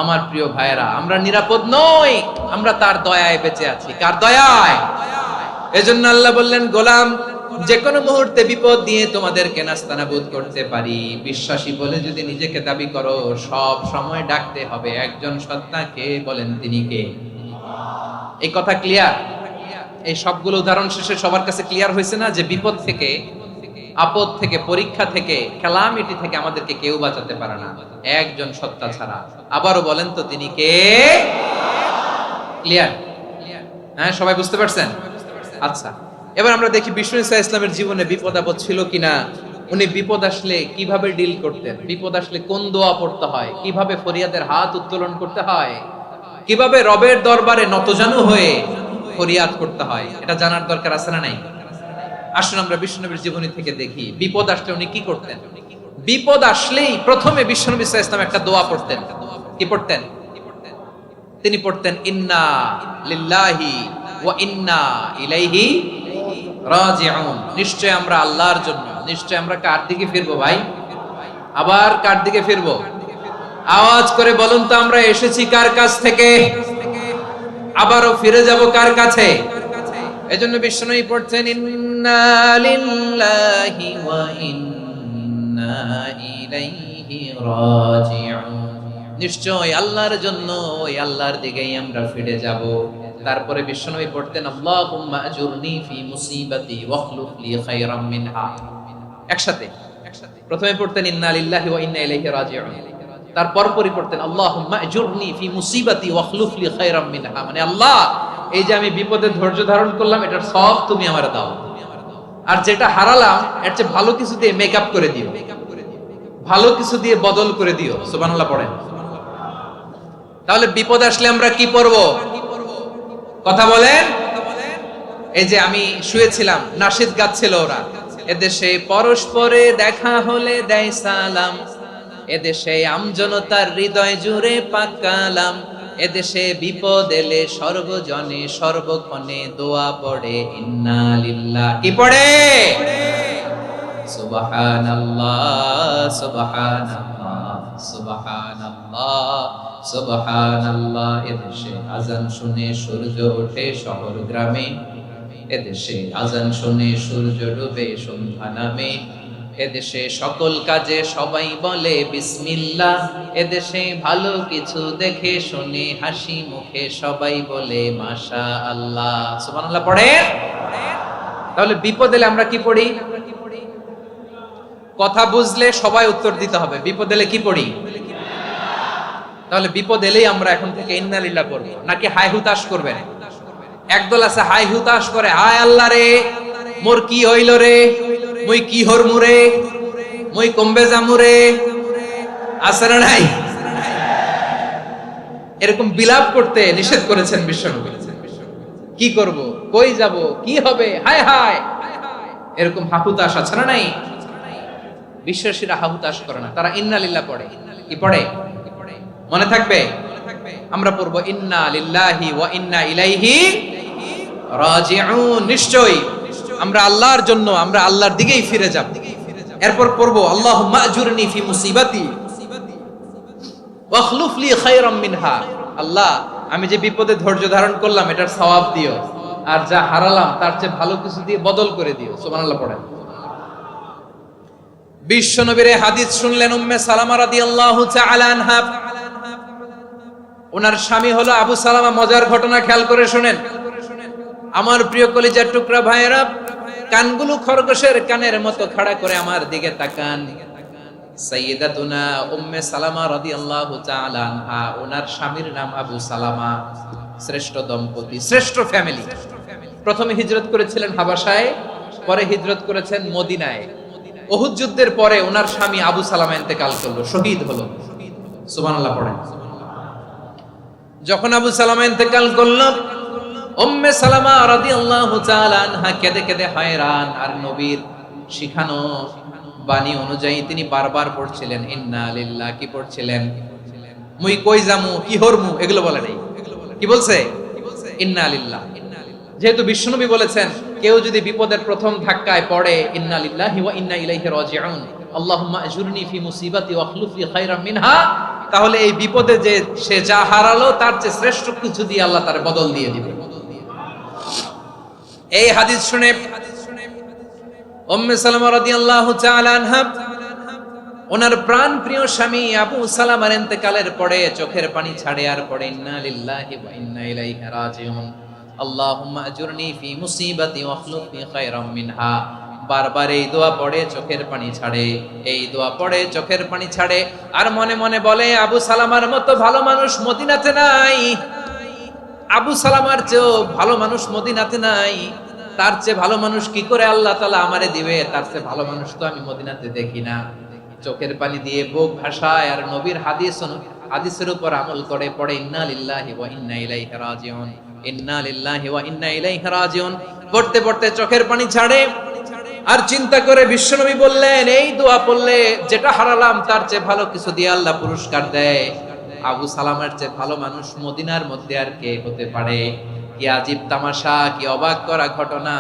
আমার প্রিয় ভাইয়েরা, আমরা নিরাপদ নই, আমরা তার দয়ায় বেঁচে আছি। কার দয়ায়? এজন্য আল্লাহ বললেন, গোলাম যে কোনো মুহূর্তে বিপদ দিয়ে তোমাদেরকে নাস্তানাবুদ করতে পারি। বিশ্বাসী বলে যদি নিজেকে দাবি করো, সব সময় ডাকতে হবে একজন সত্তাকে। বলেন তিনি কে? এই কথা ক্লিয়ার? এই সবগুলো উদাহরণ শেষে সবার কাছে ক্লিয়ার হয়েছে না যে বিপদ থেকে, আপদ থেকে, পরীক্ষা থেকে, ক্যালামিটি থেকে আমাদেরকে কেউ বাঁচাতে পারে না একজন সত্তা ছাড়া। আবারও বলেন তো তিনি কে? ক্লিয়ার? হ্যাঁ, সবাই বুঝতে পারছেন? আচ্ছা, এবার আমরা দেখি বিষ্ণু ঈসা ইসলামের জীবনে বিপদ আপদ ছিল কিনা। উনি বিপদ আসলে কিভাবে ডিল করতেন, বিপদ আসলে কোন দোয়া পড়তে হয়, কিভাবে ফরিয়াদের হাত উত্তোলন করতে হয়, কিভাবে রবের দরবারে নতজানু হয়ে ফরিয়াদ করতে হয়, এটা জানার দরকার আছে না নাই? আসুন আমরা বিষ্ণুনবীর জীবনী থেকে দেখি বিপদ আসলে উনি কি করতেন। বিপদ আসলেই প্রথমে বিষ্ণু ঈসা ইসলাম একটা দোয়া পড়তেন। কি পড়তেন? তিনি পড়তেন ইন্না লিল্লাহি ওয়া ইন্না ইলাইহি রাজিউন। নিশ্চয় আমরা আল্লাহর জন্য, নিশ্চয় আমরা কার দিকে ফিরবো ভাই? আবার কার দিকে ফিরবো? আওয়াজ করে বলুন তো, আমরা এসেছি কার কাছ থেকে, আবারও ফিরে যাব কার কাছে? এজন্য বিষ্ণুই পড়ছেন ইন্না লিল্লাহি ওয়া ইন্না ইলাইহি রাজিউন। নিশ্চয় আল্লাহর জন্য, ওই আল্লাহর দিকেই আমরা ফিরে যাব। তারপরে বিশ্বনবী পড়তেন আল্লাহুম্মা আজুরনি ফি মুসিবাতি ওয়াখলুফ লি খায়রাম মিনহা। একসাথে প্রথমে পড়তেন ইন্না লিল্লাহি ওয়া ইন্না ইলাইহি রাজিউন, তারপর পড়তেন আল্লাহুম্মা আজুরনি ফি মুসিবাতি ওয়াখলুফ লি খায়রাম মিনহা। মানে আল্লাহ, এই যে আমি বিপদে ধৈর্য ধারণ করলাম, এটার সব তুমি আমারে দাও, আর যেটা হারালাম এর চেয়ে ভালো কিছু দিয়ে মেকআপ করে দিও, ভালো কিছু দিয়ে বদল করে দিও। সুবহানাল্লাহ পড়েন। তাহলে বিপদ আসলে আমরা কি পড়ব? কথা বলেন। এই যে আমি শুয়েছিলাম, নাশিদ গাচ্ছিল ওরা, এদেশে পরস্পরে দেখা হলে দেয় সালাম, এদেশে আমজনতার হৃদয় জুড়ে পাকালাম, এদেশে বিপদ এলে সর্বজনে সর্বক্ষণে দোয়া পড়ে ইন্না লিল্লাহ। কি পড়ে? সুবহানাল্লাহ সুবহানাল্লাহ সুবহানাল্লাহ সুবহানাল্লাহ। এদেশে আজান শুনে সূর্য ওঠে শহর গ্রামে, এদেশে আজান শুনে সূর্য ডুবে সন্ধ্যা নামে, এদেশে সকল কাজে সবাই বলে বিসমিল্লাহ, এদেশে ভালো কিছু দেখে শুনে হাসি মুখে সবাই বলে মাশাআল্লাহ। সুবহানাল্লাহ পড়েন। তাহলে বিপদ এলে আমরা কি পড়ি? কথা বুঝলে সবাই উত্তর দিতে হবে। বিপদ এলে কি পড়ি? তাহলে বিপদ এলেই আমরা এখন থেকে ইন্না লিল্লাহ পড়ব, নাকি হাই হুতাশ করবেন? একদল আছে হাই হুতাশ করে, হায় আল্লাহ রে মোর কি হইল রে, মুই কি হরমু রে, মুই কমবে যামু রে। আছে না নাই? এরকম বিলাপ করতে নিষেধ করেছেন বিশ্বনবী। কি করব, কই যাব, কি হবে, হায় হায়, এরকম হাহুতাশ আছে না নাই? বিশ্বাসীরা হাহুতাশ করে না, তারা ইন্না লিল্লাহ পড়ে। কি পড়ে? মনে থাকবে? আমরা পড়বো ইন্না লিল্লাহি ওয়া ইন্না ইলাইহি রাজিউন, নিশ্চয়ই আমরা আল্লাহর জন্য, আমরা আল্লাহর দিকেই ফিরে যাব। এরপর পড়বো আল্লাহুম্মা আজুরনি ফি মুসিবাতি ওয়াখলুফ লি খায়রাম মিনহা। আল্লাহ, আমি যে বিপদে ধৈর্য ধারণ করলাম এটার সওয়াব দিও, আর যা হারালাম তার চেয়ে ভালো কিছু দিয়ে বদল করে দিও। সুবহানাল্লাহ পড়েন। বিশ্ব নবীর হাদিস শুনলেন উম্মে সালামা রাদিয়াল্লাহু তাআলা আনহা। ওনার স্বামী হলো আবু সালামা। মজার ঘটনা খেয়াল করে শুনেন আমার প্রিয় কলিজার টুকরা ভাইয়েরা। কানগুলো খরগোশের কানের মতো খাড়া করে আমার দিকে তাকান। সাইয়্যিদাতুনা উম্মে সালামা রাদিয়াল্লাহু তাআলা আনহা, ওনার স্বামীর নাম আবু সালামা। শ্রেষ্ঠ দম্পতি, শ্রেষ্ঠ ফ্যামিলি। প্রথমে হিজরত করেছিলেন হাবাসায়, পরে হিজরত করেছেন মদিনায়। উহুদ যুদ্ধের পরে ওনার স্বামী আবু সালামা ইন্তেকাল করলো, শহীদ হলো। সুবহানাল্লাহ পড়েন। যখন আবু সালামা ইন্তেকাল করলো, উম্মে সালামা রাদিয়াল্লাহু তাআলা আনহা কেঁদে কেঁদে হয়রান। আর নবীর শিখানো বাণী অনুযায়ী তিনি বারবার পড়ছিলেন ইন্না লিল্লাহ। কি পড়ছিলেন? মুই কই জামু, কি হরমু, এগুলো বলে নাই। কি বলছে? ইন্না লিল্লাহ। যেহেতু বিশ্বনবী বলেছেন কেউ যদি বিপদের প্রথম ধাক্কায় পড়ে ইন্না লিল্লাহি ওয়া ইন্না ইলাইহি রাজিউন, আল্লাহুম্মা আজুরনি ফি মুসিবাতি ওয়াখলুফ লি খায়রাম মিনহা, তাহলে এই বিপদে যে সে যা হারালো তার চেয়ে শ্রেষ্ঠ কিছু দিয়ে আল্লাহ তার বদল দিয়ে দিবে। এই হাদিস শুনে উম্মে সালামা রাদিয়াল্লাহু তাআলা আনহা ওনার প্রাণ প্রিয় স্বামী আবু সালামার ইন্তেকালের পরে চোখের পানি ছাড়ে আর পড়ে ইন্না লিল্লাহি ওয়া ইন্না ইলাইহি রাজিউন, আল্লাহুম্মা আজুরনি ফি মুসিবাতি ওয়াখলুফ লি খায়রাম মিনহা। বারবার এই দোয়া পড়ে চোখের পানি ছাড়ে, এই দোয়া পড়ে চোখের পানি ছাড়ে। আর মনে মনে বলে আবু সালামার মতো ভালো মানুষ মদিনাতে নাই, আবু সালামার চেয়েও ভালো মানুষ মদিনাতে নাই। তার চেয়ে ভালো মানুষ কি করে আল্লাহ তাআলা আমারে দিবে? তার চেয়ে ভালো মানুষ তো আমি মদিনাতে দেখি না। চোখের পানি দিয়ে বুক ভাসায় আর নবীর হাদিসের উপর আমল করে পড়ে ইন্না লিল্লাহি ওয়া ইন্না ইলাইহি রাজিউন, ইন্না লিল্লাহি ওয়া ইন্না ইলাইহি রাজিউন। পড়তে পড়তে চোখের পানি ছাড়ে আর চিন্তা করে বিশ্বনবী বললেন এই দোয়া পড়লে যেটা হারালাম তার চেয়ে ভালো কিছু দিয়ে আল্লাহ পুরস্কার দেয়। আবু সালামার চেয়ে ভালো মানুষ মদিনার মধ্যে আর কে হতে পারে? কি আজীব তামাশা, কি অবাক করা ঘটনা।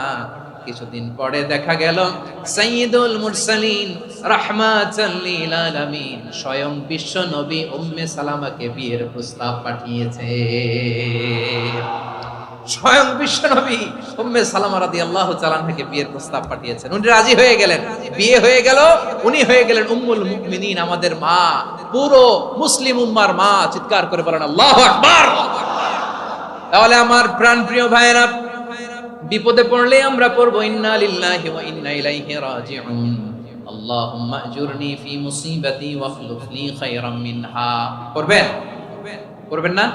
কিছুদিন পরে দেখা গেল সাইয়্যিদুল মুরসালিন রাহমাতাল লিল আলামিন স্বয়ং বিশ্ব নবী উম্মে সালামাকে বিয়ের প্রস্তাব পাঠিয়েছে। স্বয়ং বিশ্ব নবী উম্মে সালামা রাদিয়াল্লাহু তাআলা আনহাকে বিয়ের প্রস্তাব পাঠিয়েছেন। উনি রাজি হয়ে গেলেন, বিয়ে হয়ে গেল। উনি হয়ে গেলেন উম্মুল মুমিনিন, আমাদের মা, পুরো মুসলিম উম্মার মা। চিৎকার করে বলেন আল্লাহু আকবার। তাহলে আমার প্রাণ প্রিয় ভাইয়েরা, বিপদে পড়লে আমরা পড়বো ইন্না লিল্লাহি ওয়া ইন্না ইলাইহি রাজিউন, আল্লাহুম্মা আজুরনি ফি মুসিবাতি ওয়াখলুফ লি খায়রাম মিনহা। পড়বেন? পড়বেন না?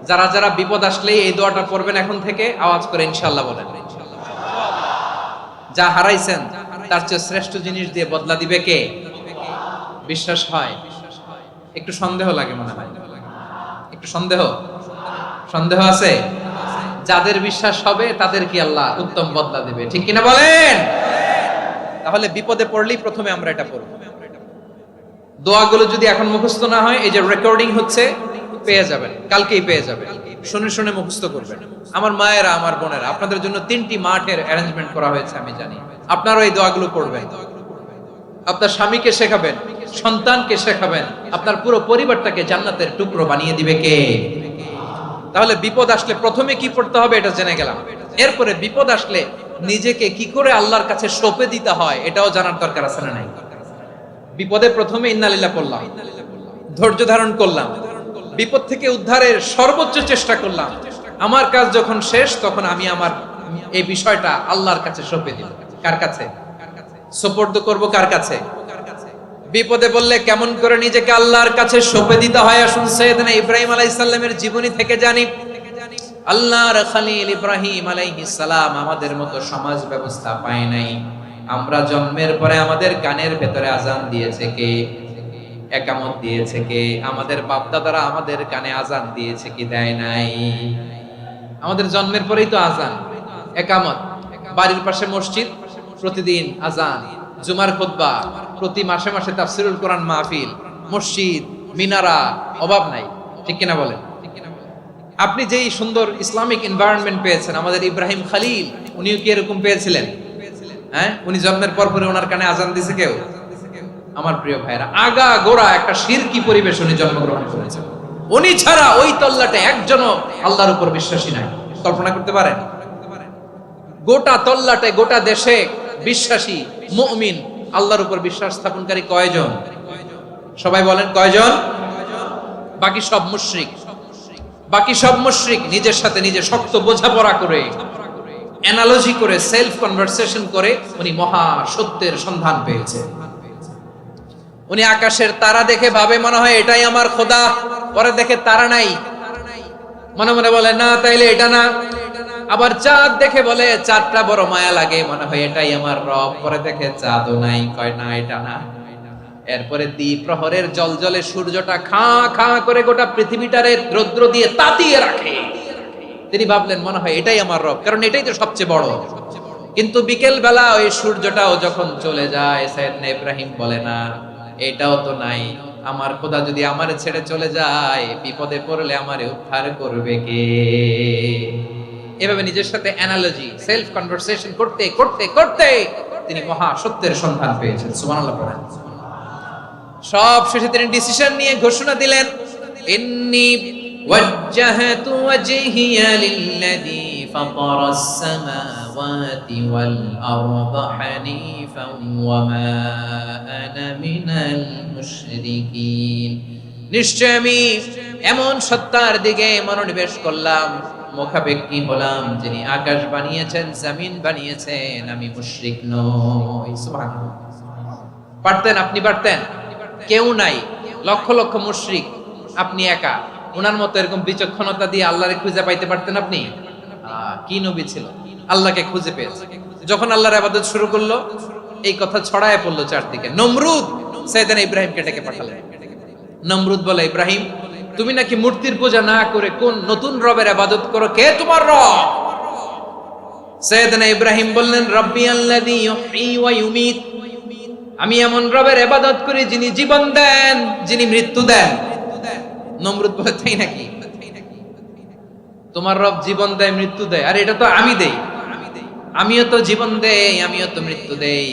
যারা যারা বিপদ আসলে এই দোয়াটা পড়বেন এখন থেকে আওয়াজ করে ইনশাআল্লাহ বলেন। যা হারাইছেন তার চেয়ে শ্রেষ্ঠ জিনিস দিয়ে বদলা দিবে কে? বিশ্বাস হয়? একটু সন্দেহ লাগে মনে হয়, একটু সন্দেহ আছে? যাদের বিশ্বাস হবে তাদের কি আল্লাহ উত্তম বদলা দিবে, ঠিক কিনা বলেন? তাহলে বিপদে পড়লেই প্রথমে আমরা এটা পড়ব। দোয়াগুলো যদি এখন মুখস্থ না হয়, এই যে রেকর্ডিং হচ্ছে পেয়ে যাবেন, কালকেই পেয়ে যাবেন। শুনে শুনে মুখস্থ করবেন। আমার মায়েরা, আমার বোনেরা, আপনাদের জন্য 3টি মাঠের অ্যারেঞ্জমেন্ট করা হয়েছে, আমি জানি। আপনারাও এই দোয়াগুলো পড়বেন, আপনার স্বামীকে শেখাবেন, সন্তানকে শেখাবেন, আপনার পুরো পরিবারটাকে জান্নাতের টুকরো বানিয়ে দিবে কে? তাহলে বিপদ আসলে প্রথমে কি পড়তে হবে এটা জেনে গেলাম। এরপরে বিপদ আসলে নিজেকে কি করে আল্লাহর কাছে সঁপে দিতে হয় এটাও জানার দরকার আছে না নাই? বিপদে প্রথমে ইন্না লিল্লাহ পড়লাম, ধৈর্য ধারণ করলাম, বিপদ থেকে উদ্ধারের সর্বোচ্চ চেষ্টা করলাম। আমার কাজ যখন শেষ তখন আমি আমার এই বিষয়টা আল্লাহর কাছে সঁপে দিব। কার কাছে সোপর্দ করব? কার কাছে? বিপদে বললে কেমন করে নিজেকে আল্লাহর কাছে সঁপে দিতে হয় আসুন সাইয়েদনা ইব্রাহিম আলাইহিস সালামের জীবনী থেকে জানি। আল্লাহর খলিল ইব্রাহিম আলাইহিস সালাম আমাদের মতো সমাজ ব্যবস্থা পায় নাই। আমরা জন্মের পরে আমাদের কানের ভেতরে আজান দিয়েছে কে? একামত দিয়েছে কে? আমাদের বাপদাদারা আমাদের কানে আজান দিয়েছে কি দেয় নাই? আমাদের জন্মের পরেই তো আজান, একামত। বাড়ির পাশে মসজিদ, প্রতিদিন আজান, জুমার খুতবা, প্রতি মাসে মাসে তাফসিরুল কোরআন মাহফিল, মসজিদ, মিনারা, অভাব নাই, ঠিক কিনা বলেন? আপনি যেই সুন্দর ইসলামিক এনভায়রনমেন্ট পেয়েছেন, আমাদের ইব্রাহিম খলিল উনিও কি এরকম পেয়েছিলেন? হ্যাঁ, উনি জন্মের পর পরে ওনার কানে আজান দিছে কেউ? আমার প্রিয় ভাইরা, আগা গোড়া একটা শিরকি পরিবেশ উনি জন্মগ্রহণ করেছেন। উনি ছাড়া ওই তল্লাটে একজনও আল্লাহর উপর বিশ্বাসী নাই। কল্পনা করতে পারেন? গোটা তল্লাটে গোটা দেশে বিশ্বাসী মুমিন আল্লাহর উপর বিশ্বাস স্থাপনকারী কয়জন? সবাই বলেন কয়জন? বাকি সব মুশরিক। বাকি সব মুশরিক নিজের সাথে নিজে শক্ত বোঝাপড়া করে, অ্যানালজি করে, সেলফ কনভারসেশন করে উনি মহা সত্যের সন্ধান পেয়েছে। উনি আকাশের তারা দেখে ভাবে মনে হয় এটাই আমার খোদা, পরে দেখে তারা নাই, মনে মনে বলে না তাইলে এটা না। আবার চাঁদ দেখে বলে চাঁদটা বড় মায়া লাগে, মনে হয় এটাই আমার রব, পরে দেখে চাঁদও নাই, কয় না এটা না। এরপরে দ্বীপ প্রহরের জলজলে সূর্যটা খাঁ খাঁ করে গোটা পৃথিবীটারে রৌদ্র দিয়ে তাতিয়ে রাখে। তিনি ভাবলেন মনে হয় এটাই আমার রব, কারণ এটাই তো সবচেয়ে বড়। কিন্তু বিকেল বেলা ওই সূর্যটাও যখন চলে যায়, সাইয়েদনা ইব্রাহিম বলে না এটাও তো নাই, আমার খোদা যদি আমারে ছেড়ে চলে যায়, বিপদে পড়লে আমারে উদ্ধার করবে কে? এভাবে নিজের সাথে অ্যানালজি, সেলফ কনভারসেশন করতে করতে করতে তিনি মহা সত্যের সন্ধান পেয়েছেন। সুবহানাল্লাহ পড়েন। সব শেষে তিনি ডিসিশন নিয়ে ঘোষণা দিলেন, ইন্নী ওয়াজ্জাহতু ওয়াজহিয়া লিল্লাযী ফাতারাস সামাওয়াতি ওয়াল আরদা হানিফান ওয়া মা আনা মিনাল মুশরিকিন। নিশ্চয় আমি এমন সত্তার দিকে মনোনিবেশ করলাম, মুখাপেক্ষী হলাম, যিনি আকাশ বানিয়েছেন, জমিন বানিয়েছেন, আমি মুশরিক নই। সুবহানাল্লাহ। পারতেন? আপনি পারতেন? কেউ নাই, লক্ষ লক্ষ মুশরিক, আপনি একা। ওনার মতো এরকম বিচক্ষণতা দিয়ে আল্লাহরে খুঁজে পাইতে পারতেন আপনি? কি নবী ছিল, আল্লাহকে খুঁজে পেয়েছে। যখন আল্লাহর ইবাদত শুরু করলো, এই কথা ছড়ায় পড়লো চারদিকে। নমরুদ সাইয়েদনা ইব্রাহিমকে ডেকে পাঠালেন। নমরুদ বলে, ইব্রাহিম তুমি নাকি মূর্তির পূজা না করে কোন নতুন রবের ইবাদত করো, কে তোমার রব? সাইয়েদনা ইব্রাহিম বললেন, রব্বি আল্লাযী ইউহয়ী ওয়া ইউমীত, আমি এমন রবের ইবাদত করি যিনি জীবন দেন, যিনি মৃত্যু দেন। নমরুদ বলে, তাই নাকি? তোমার রব জীবন দেয়, মৃত্যু দেয়, আর এটা তো আমি দেই, আমিও তো জীবন দেই, আমিও তো মৃত্যু দেই।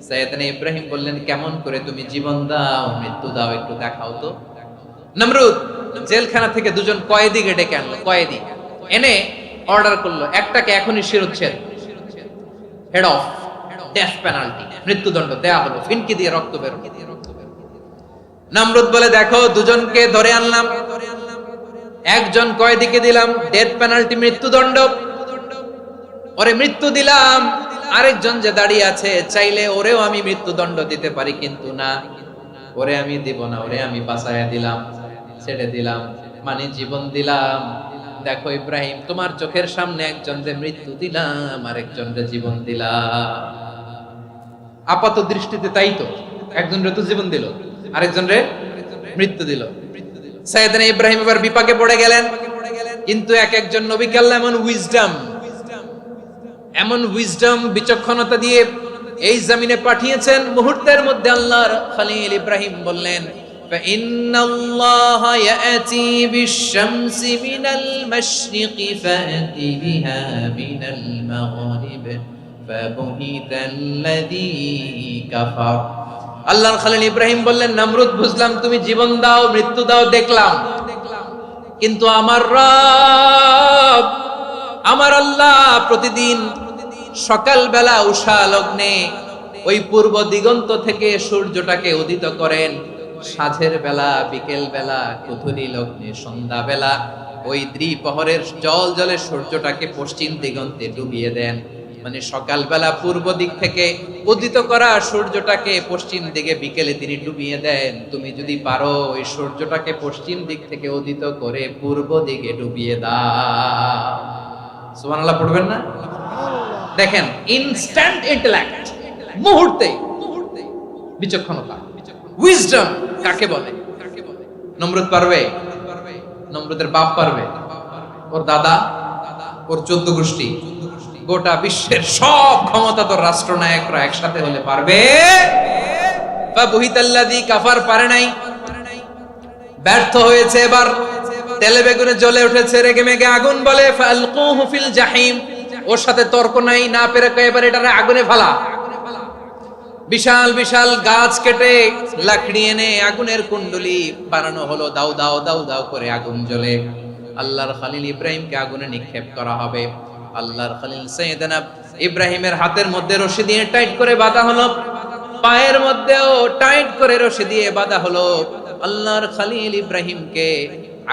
সাইয়েদনা ইব্রাহিম বললেন, কেমন করে তুমি জীবন দাও, মৃত্যু দাও, একটু দেখাও তো। নমরুদ জেলখানা থেকে দুজন কয়েদিকে ডেকে আনলো। কয়েদি এনে অর্ডার করলো, একটাকে এখনই শিরোচ্ছেদ, হেড অফ, ডেথ পেনাল্টি, মৃত্যুদণ্ড দেয়া হলো, ফিনকি দিয়ে রক্ত বের। নমরুদ বলে, দেখো দুজনকে ধরে আনলাম, একজন কয়েদিকে দিলাম ডেথ পেনাল্টি, মৃত্যুদণ্ড, ওরে মৃত্যু দিলাম। আরেকজন যে দাঁড়িয়ে আছে, চাইলে ওরেও আমি মৃত্যুদণ্ড দিতে পারি, কিন্তু না, ওরে আমি দিব না, ওরে আমি বাঁচাইয়া দিলাম, ছেড়ে দিলাম, মানে জীবন দিলাম। দেখো ইব্রাহিম, তোমার চোখের সামনে একজন যে মৃত্যু দিলাম, আরেকজন যে জীবন দিলাম। আপাত দৃষ্টিতে তাই তো, একজন রে তো জীবন দিল, আরেকজন রে মৃত্যু দিল। সাইয়েদনা ইব্রাহিম এবার বিপাকে পড়ে গেলেন। কিন্তু এক একজন নবীকে আল্লাহ এমন উইজডম বিচক্ষণতা দিয়ে এই জমিনে পাঠিয়েছেন, মুহূর্তের মধ্যে আল্লাহর খলিল ইব্রাহিম বললেন, ফাইন্নাল্লাহা ইয়াতি বিশ-শামসি মিনাল মাশরিকি ফাতি বিহা মিনাল মাগরিব ফাবুহিতাল্লাযী কাফার। আল্লাহর খলিল ইব্রাহিম বললেন, নমরুদ বুঝলাম তুমি জীবন দাও, মৃত্যু দাও, দেখলাম, কিন্তু আমার রব, আমার আল্লাহ প্রতিদিন সকালবেলা উষা লগ্নে ওই পূর্ব দিগন্ত থেকে সূর্যটাকে উদিত করেন, সাঁঝের বেলা, বিকেল বেলা, কুথুরি লগ্নে, সন্ধ্যা বেলা ওই দ্বিপ্রহরের জল জলে সূর্যটাকে পশ্চিম দিগন্তে ডুবিয়ে দেন। মানে সকালবেলা পূর্ব দিক থেকে উদিত করা সূর্যটাকে পশ্চিম দিকে বিকেলে তিনি ডুবিয়ে দেন। তুমি যদি পারো ওই সূর্যটাকে পশ্চিম দিক থেকে উদিত করে পূর্ব দিকে ডুবিয়ে দাও। সুবহানাল্লাহ পড়বেন না? দেখেন, ইনস্ট্যান্ট ইন্টেলেক্ট, মুহূর্তে বিচক্ষণতা, উইজডম কাকে বলে? নমরুদ পারবে? নমরুদের বাপ পারবে? ওর দাদা, ওর 14 গোষ্ঠী, গোটা বিশ্বের সব ক্ষমতাধর রাষ্ট্রনায়করা একসাথে হলে পারবে? ফাবুহিতাল্লাযী কাফার পারে নাই, ব্যর্থ হয়েছে। এবার তেলে বেগুনে জ্বলে উঠেছে, রেগে মেগে আগুন, বলে ফালকুহু ফিল জাহিম। ওর সাথে তর্ক নাই, না পেরে এবার এটারে আগুনে ফেলা। বিশাল বিশাল গাছ কেটে লাকড়ি এনে আগুনের কুণ্ডলি বানানো হলো, দাও দাও দাও দাও করে আগুন জ্বলে। আল্লাহর খলিল ইব্রাহিমকে আগুনে নিক্ষেপ করা হবে। আল্লাহর খলিল সাইয়েদনা ইব্রাহিমের হাতের মধ্যে রশি দিয়ে টাইট করে বাঁধা হলো, পায়ের মধ্যেও টাইট করে রশি দিয়ে বাঁধা হলো। আল্লাহর খলিল ইব্রাহিমকে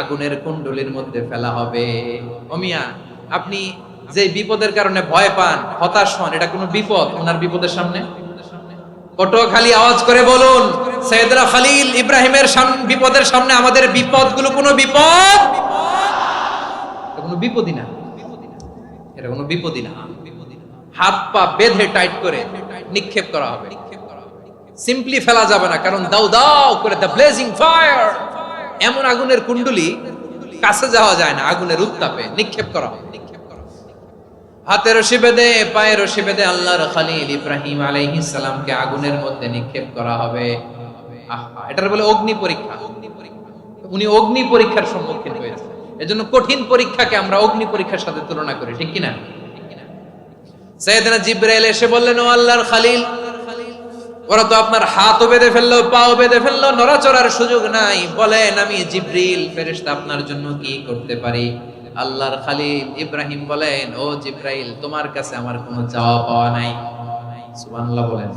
আগুনের কুণ্ডলির মধ্যে ফেলা হবে। ও মিয়া, আপনি যে বিপদের কারণে ভয় পান, হতাশ হন, এটা কোনো বিপদ ওনার বিপদের সামনে? পটুয়াখালী আওয়াজ করে বলুন, সাইয়েদনা খলিল ইব্রাহিমের বিপদের সামনে আমাদের বিপদগুলো কোনো বিপদ? কোনো বিপদই না, এটা কোনো বিপদই না। হাত পা বেঁধে টাইট করে নিক্ষেপ করা হবে, সিম্পলি ফেলা যাবে না, কারণ দাও দাও করে দ্য ব্লেজিং ফায়ার, এমন আগুনের কুণ্ডলি কাছে যাওয়া যায় না, আগুনের উত্তাপে নিক্ষেপ করা হবে। হাতে রশি বেঁধে, পায়ে রশি বেঁধে আল্লাহর খলিল ইব্রাহিম আলাইহিস সালামকে আগুনের মধ্যে নিক্ষেপ করা হবে। আহা, এটার বলে অগ্নি পরীক্ষা। উনি অগ্নি পরীক্ষার সম্মুখীন হয়েছে, এজন্য কঠিন পরীক্ষাকে আমরা অগ্নি পরীক্ষার সাথে তুলনা করি, ঠিক কিনা? সাইয়েদনা জিবরাইল এসে বললেন, ও আল্লাহর খলিল, ওরা তো আপনার হাতও বেঁধে ফেললো, পাও বেঁধে ফেললো, নড়াচড়ার সুযোগ নাই, বলেন আমি জিবরিল ফেরেশতা আপনার জন্য কি করতে পারি? আল্লাহর খলিল ইব্রাহিম বলেন, ও জিবরাইল, তোমার কাছে আমার কোনো চাওয়া পাওয়া নাই। সুবহানাল্লাহ বলেন।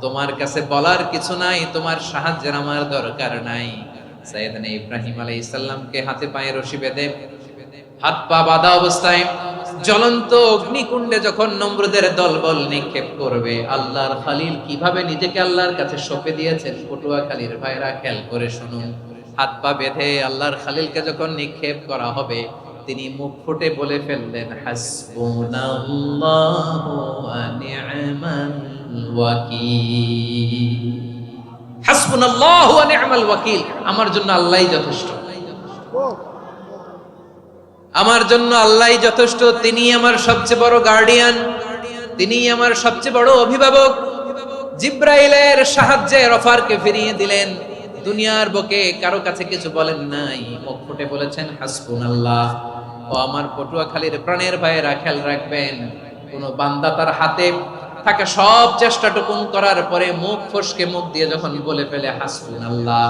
তোমার কাছে বলার কিছু নাই, তোমার সাহায্যের আমার দরকার নাই। সাইয়েদনা ইব্রাহিম আলাইহিস সালামকে হাতে পায়ে রশি বেঁধে, হাত পা বাঁধা অবস্থায় জ্বলন্ত অগ্নিকুণ্ডে যখন নমরুদের দলবল নিক্ষেপ করবে, আল্লাহর খলিল কিভাবে নিজেকে আল্লাহর কাছে সঁপে দিয়েছেন, পটুয়াখালীর ভাইরা খেয়াল করে শুনুন। হাত পা বেঁধে আল্লাহর খলিলকে যখন নিক্ষেপ করা হবে, তিনি মুখ ফুটে বলে ফেললেন, হাসবুনাল্লাহু ওয়া নি'মাল ওয়াকিল। হাসবুনাল্লাহু ওয়া নি'মাল ওয়াকিল, আমার জন্য আল্লাহই যথেষ্ট, আমার জন্য আল্লাহই যথেষ্ট। তিনি আমার সবচেয়ে বড় গার্ডিয়ান, তিনি আমার সবচেয়ে বড় অভিভাবক। জিবরাইলের সাহায্যে অফারকে ফিরিয়ে দিলেন, দুনিয়ার বুকে কারো কাছে কিছু বলেন নাই, মুখ ফুটে বলেছেন হাসবুনাল্লাহ। ও আমার পটুয়াখালীর প্রাণের ভাইয়েরা, খেয়াল রাখবেন, কোন বান্দা তার হাতে থাকা সব চেষ্টাটুকুন করার পরে মুখ ফসকে মুখ দিয়ে যখন বলে ফেলে হাসবুনাল্লাহ,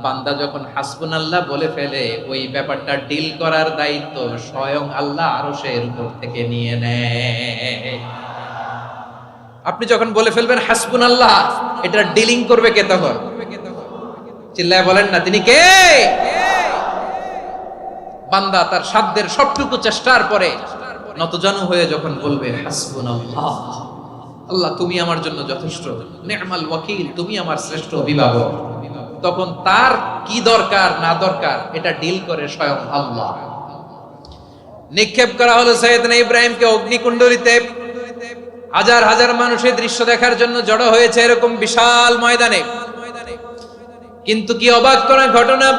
বান্দা যখন হাসবুনাল্লাহ বলে ফেলে, ওই ব্যাপারটা ডিল করার দায়িত্ব স্বয়ং আল্লাহ আরশের উপর থেকে নিয়ে নেয়। আপনি যখন বলে ফেলবেন হাসবুনাল্লাহ, এটা ডিলিং করবে কে তখন? চিল্লায় বলেন না, তিনি কে? বান্দা তার সাধ্যের সবটুকু চেষ্টার পরে নতজানু হয়ে যখন বলবে হাসবুনাল্লাহ, আল্লাহ তুমি আমার জন্য যথেষ্ট, নি'মাল ওয়াকিল, তুমি আমার শ্রেষ্ঠ অভিভাবক, তখন তার কি দরকার না দরকার এটা ডিল করে স্বয়ং আল্লাহ। নিক্ষেপ করা হলো সাইয়েদনা ইব্রাহিমকে অগ্নিকুণ্ডলিতে। হাজার হাজার মানুষের দৃশ্য দেখার জন্য জড়ো হয়েছে এরকম বিশাল ময়দানে। কিন্তু কি অবাক করা ঘটনা,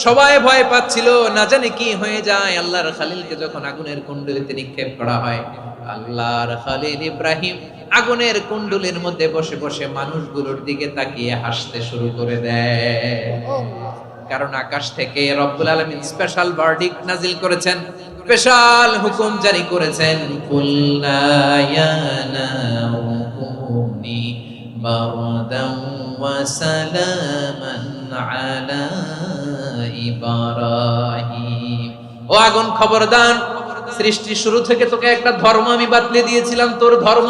সবাই ভয় পাচ্ছিল, না জানে কি হয়ে যায়। আল্লাহর খলিলকে যখন আগুনের কুণ্ডলিতে নিক্ষেপ করা হয়, আল্লাহর খলিল ইব্রাহিম আগুনের কুণ্ডলির মধ্যে বসে বসে মানুষগুলোর দিকে তাকিয়ে হাসতে শুরু করে দেয়। কারণ আকাশ থেকে রব্বুল আলামিন স্পেশাল ভার্ডিক্ট নাজিল করেছেন, স্পেশাল হুকুম জারি করেছেন, কুলনা ইয়া নারু কুনি বারদান ওয়া সালামান আলা ইব্রাহিম। ও আগুন, খবরদার, সৃষ্টি শুরু থেকে তোকে একটা ধর্ম আমি বাতলে দিয়েছিলাম, তোর ধর্ম,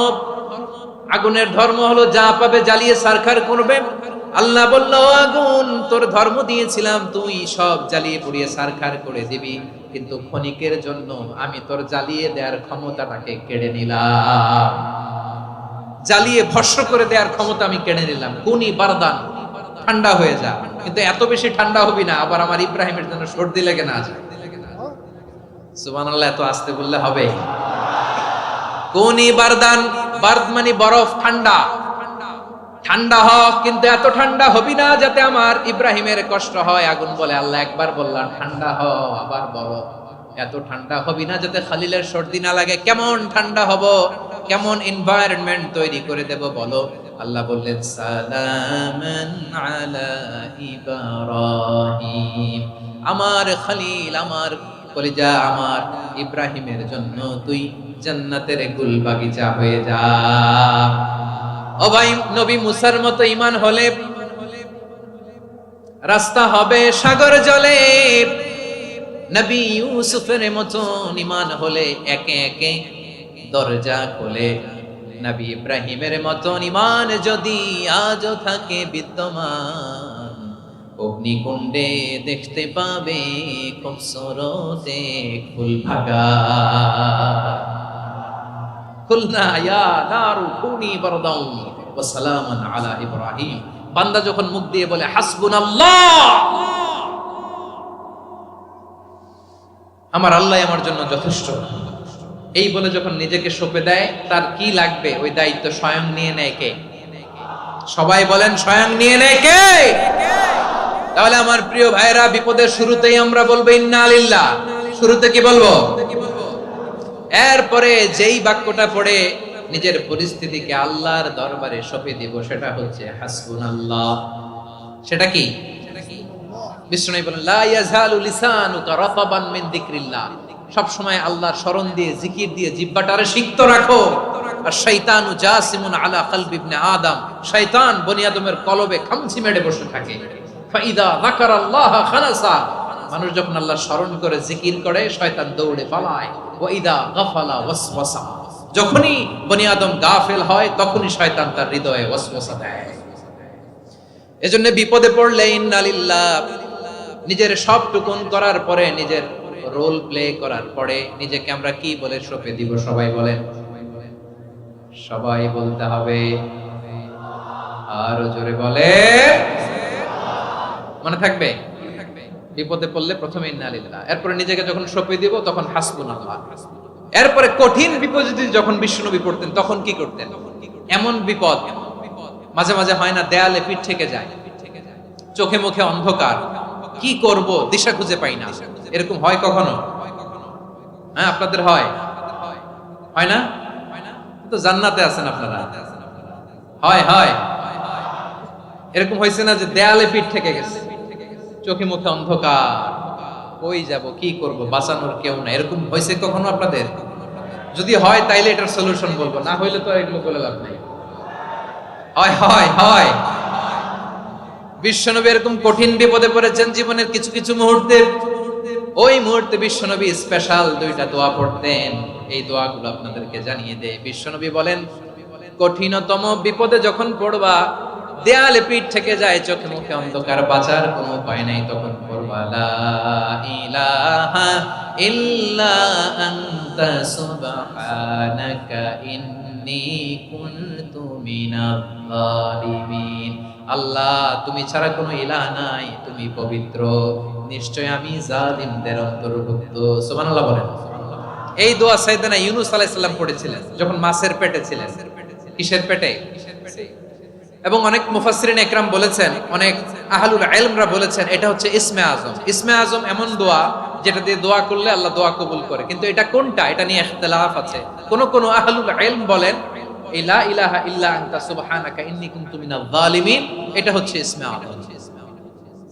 আগুনের ধর্ম হলো যা পাবে জ্বালিয়ে সারখার করবে। আল্লাহ বলল, আগুন, তোর ধর্ম দিয়েছিলাম, তুই সব জ্বালিয়ে পুড়িয়ে সারখার করে দিবি, কিন্তু ক্ষণিকের জন্য আমি তোর জ্বালিয়ে দেওয়ার ক্ষমতাটাকে কেড়ে নিলাম, জ্বালিয়ে ভস্ম করে দেওয়ার ক্ষমতা আমি কেড়ে নিলাম। কুনি বারদান, ঠান্ডা হয়ে যা, কিন্তু এত বেশি ঠান্ডা হবি না আবার আমার ইব্রাহিমের জন্য সর্দি লেগে না যায়। সুবহানাল্লাহ, এত আস্তে বললে হবে? কুনি বারদান, বারদ মানে বরফ, ঠান্ডা, ঠান্ডা হ, কিন্তু এত ঠান্ডা হবি না যাতে আমার ইব্রাহিমের কষ্ট হয়। আগুন বলে, আল্লাহ একবার বললাম ঠান্ডা হ, আবার বলো এত ঠান্ডা হবি না যাতে খলিলের সর্দি না লাগে। কেমন ঠান্ডা হব, কেমন এনভায়রনমেন্ট তৈরি করে দেব বলো? আল্লাহ বললেন, সালামান আলা ইব্রাহিম, আমার খলিল, আমার কলিজা, আমার ইব্রাহিমের জন্য তুই জান্নাতের গুল বাগিচা হয়ে যা। ও ভাই, নবী মুসার মতো ঈমান হলে রাস্তা হবে সাগর জলে, নবী ইউসুফের মতো ঈমান হলে একে একে দরজা খোলে। নবী ইব্রাহিমের মতো ঈমান যদি আজও থাকে বিদ্যমান, অগ্নিকুণ্ডে দেখতে পাবে খুবসুরতে ফুল ভাগা। কুলনা ইয়া নারু কুনি বারদান ওয়া সালামান আলা ইব্রাহিম। বান্দা যখন মুখ দিয়ে বলে হাসবুনাল্লাহ, আমার আল্লাহ আমার জন্য যথেষ্ট, এই বলে যখন নিজেকে সঁপে দেয়, তার কি লাগবে ওই দায়িত্ব স্বয়ং নিয়ে নেয় কে? সবাই বলেন, স্বয়ং নিয়ে নেয় কে? তাহলে আমার প্রিয় ভাইরা, বিপদের শুরুতেই আমরা বলবো ইন্না লিল্লাহ। শুরুতে কি বলবো? এরপরে যেই বাক্যটা পড়ে নিজের পরিস্থিতিকে আল্লাহর দরবারে সঁপে দিব, সেটা হচ্ছে হাসবুনাল্লাহ। সেটা কি? বিষ্ণু বলেন, লা ইয়াজালু লিসানুকা রাতাবান মিন যিকরিল্লাহ। সব সময় আল্লাহর স্মরণ দিয়ে, জিকির দিয়ে জিহ্বাটারে সিক্ত রাখো। আর শয়তানু জাসিমুন আলা কলবি ইবনে আদম। শয়তান বনি আদমের কলবে খামচি মেরে বসে থাকে। ফাইদা যাকারাল্লাহ খালাসা। মানুষ যখন আল্লাহর স্মরণ করে, জিকির করে, শয়তান দৌড়ে পালায়। ওয়া ইদা গাফালা ওয়াসওয়াসা। যখনই বনি আদম গাফেল হয়, তখনই শয়তান তার হৃদয়ে ওয়াসওয়াসা দেয়। এজন্য বিপদে পড়লে ইন্না লিল্লাহ, নিজের সব টুকুন করার পরে, নিজের রোল প্লে করার পরে নিজেকে আমরা কি বলে সঁপে দিব? সবাই বলেন, সবাই বলতে হবে। আরো জোরে বলে, মনে থাকবে? বিপদে পড়লে প্রথমে ইন্না লিল্লাহ, এরপরে নিজেকে যখন সঁপে দিব তখন হাসবুনাল্লাহ। এরপরে কঠিন বিপদে যখন বিশ্বনবী পড়তেন তখন কি করতেন? এমন বিপদ মাঝে মাঝে হয় না, দেয়ালে পিঠ থেকে যায়, চোখে মুখে অন্ধকার, কি করব দিশা খুঁজে পাই না, এরকম হয় কখনো? হ্যাঁ, আপনাদের হয়? হয় না? তো জান্নাতে আছেন আপনারা। হয় হয় এরকম হয়েছে না যে দেয়ালে পিঠ থেকে গেছে, চোখে মুখে অন্ধকার, কই যাব, কি করব, বাঁচানোর কেউ না, এরকম হয়েছে কখনো আপনাদের? যদি হয় তাইলে এটার সলিউশন বলবো, না হইলে তো এগুলো বলে লাভ নাই। হয় হয় হয় বিশ্বনবী এরকম কঠিন বিপদে পড়েছেন জীবনের কিছু কিছু মুহূর্তে। ওই মুহূর্তে বিশ্বনবী স্পেশাল দুইটা দোয়া পড়তেন। এই দোয়াগুলো আপনাদেরকে জানিয়ে দেয়। বিশ্বনবী বলেন, কঠিনতম বিপদে যখন পড়বা, দেয়ালে পিঠ থেকে যায়, চোখে মুখে অন্ধকার, বাঁচার কোনো উপায় নাই, তখন পড়বা লা ইলাহা ইল্লা আনতা সুবহানাকা ইন্নী কুনতু মিনাজ জালিমিন। আল্লাহ, তুমি ছাড়া কোনো ইলাহ নাই, তুমি পবিত্র, নিশ্চয় আমি জালিমদের অন্তর্ভুক্ত। সুবহানাল্লাহ বলেন। এই দোয়া সাইয়েদনা ইউনূস আলাইহিস সালাম পড়েছিলেন যখন মাছের পেটে ছিলেন। কিসের পেটে? এবং অনেক মুফাসসিরিন ইকরাম বলেছেন, অনেক আহলুল ইলমরা বলেছেন, এটা হচ্ছে ইসমে আজম। ইসমে আজম এমন দোয়া যেটা দিয়ে দোয়া করলে আল্লাহ দোয়া কবুল করে, কিন্তু এটা কোনটা, এটা নিয়ে ইখতিলাফ আছে। কোন কোন আহলুল ইলম বলেন লা ইলাহা ইল্লা আনতা সুবহানাকা ইন্নী কুনতু মিনাজ জালিমিন, এটা হচ্ছে ইসমে আজম।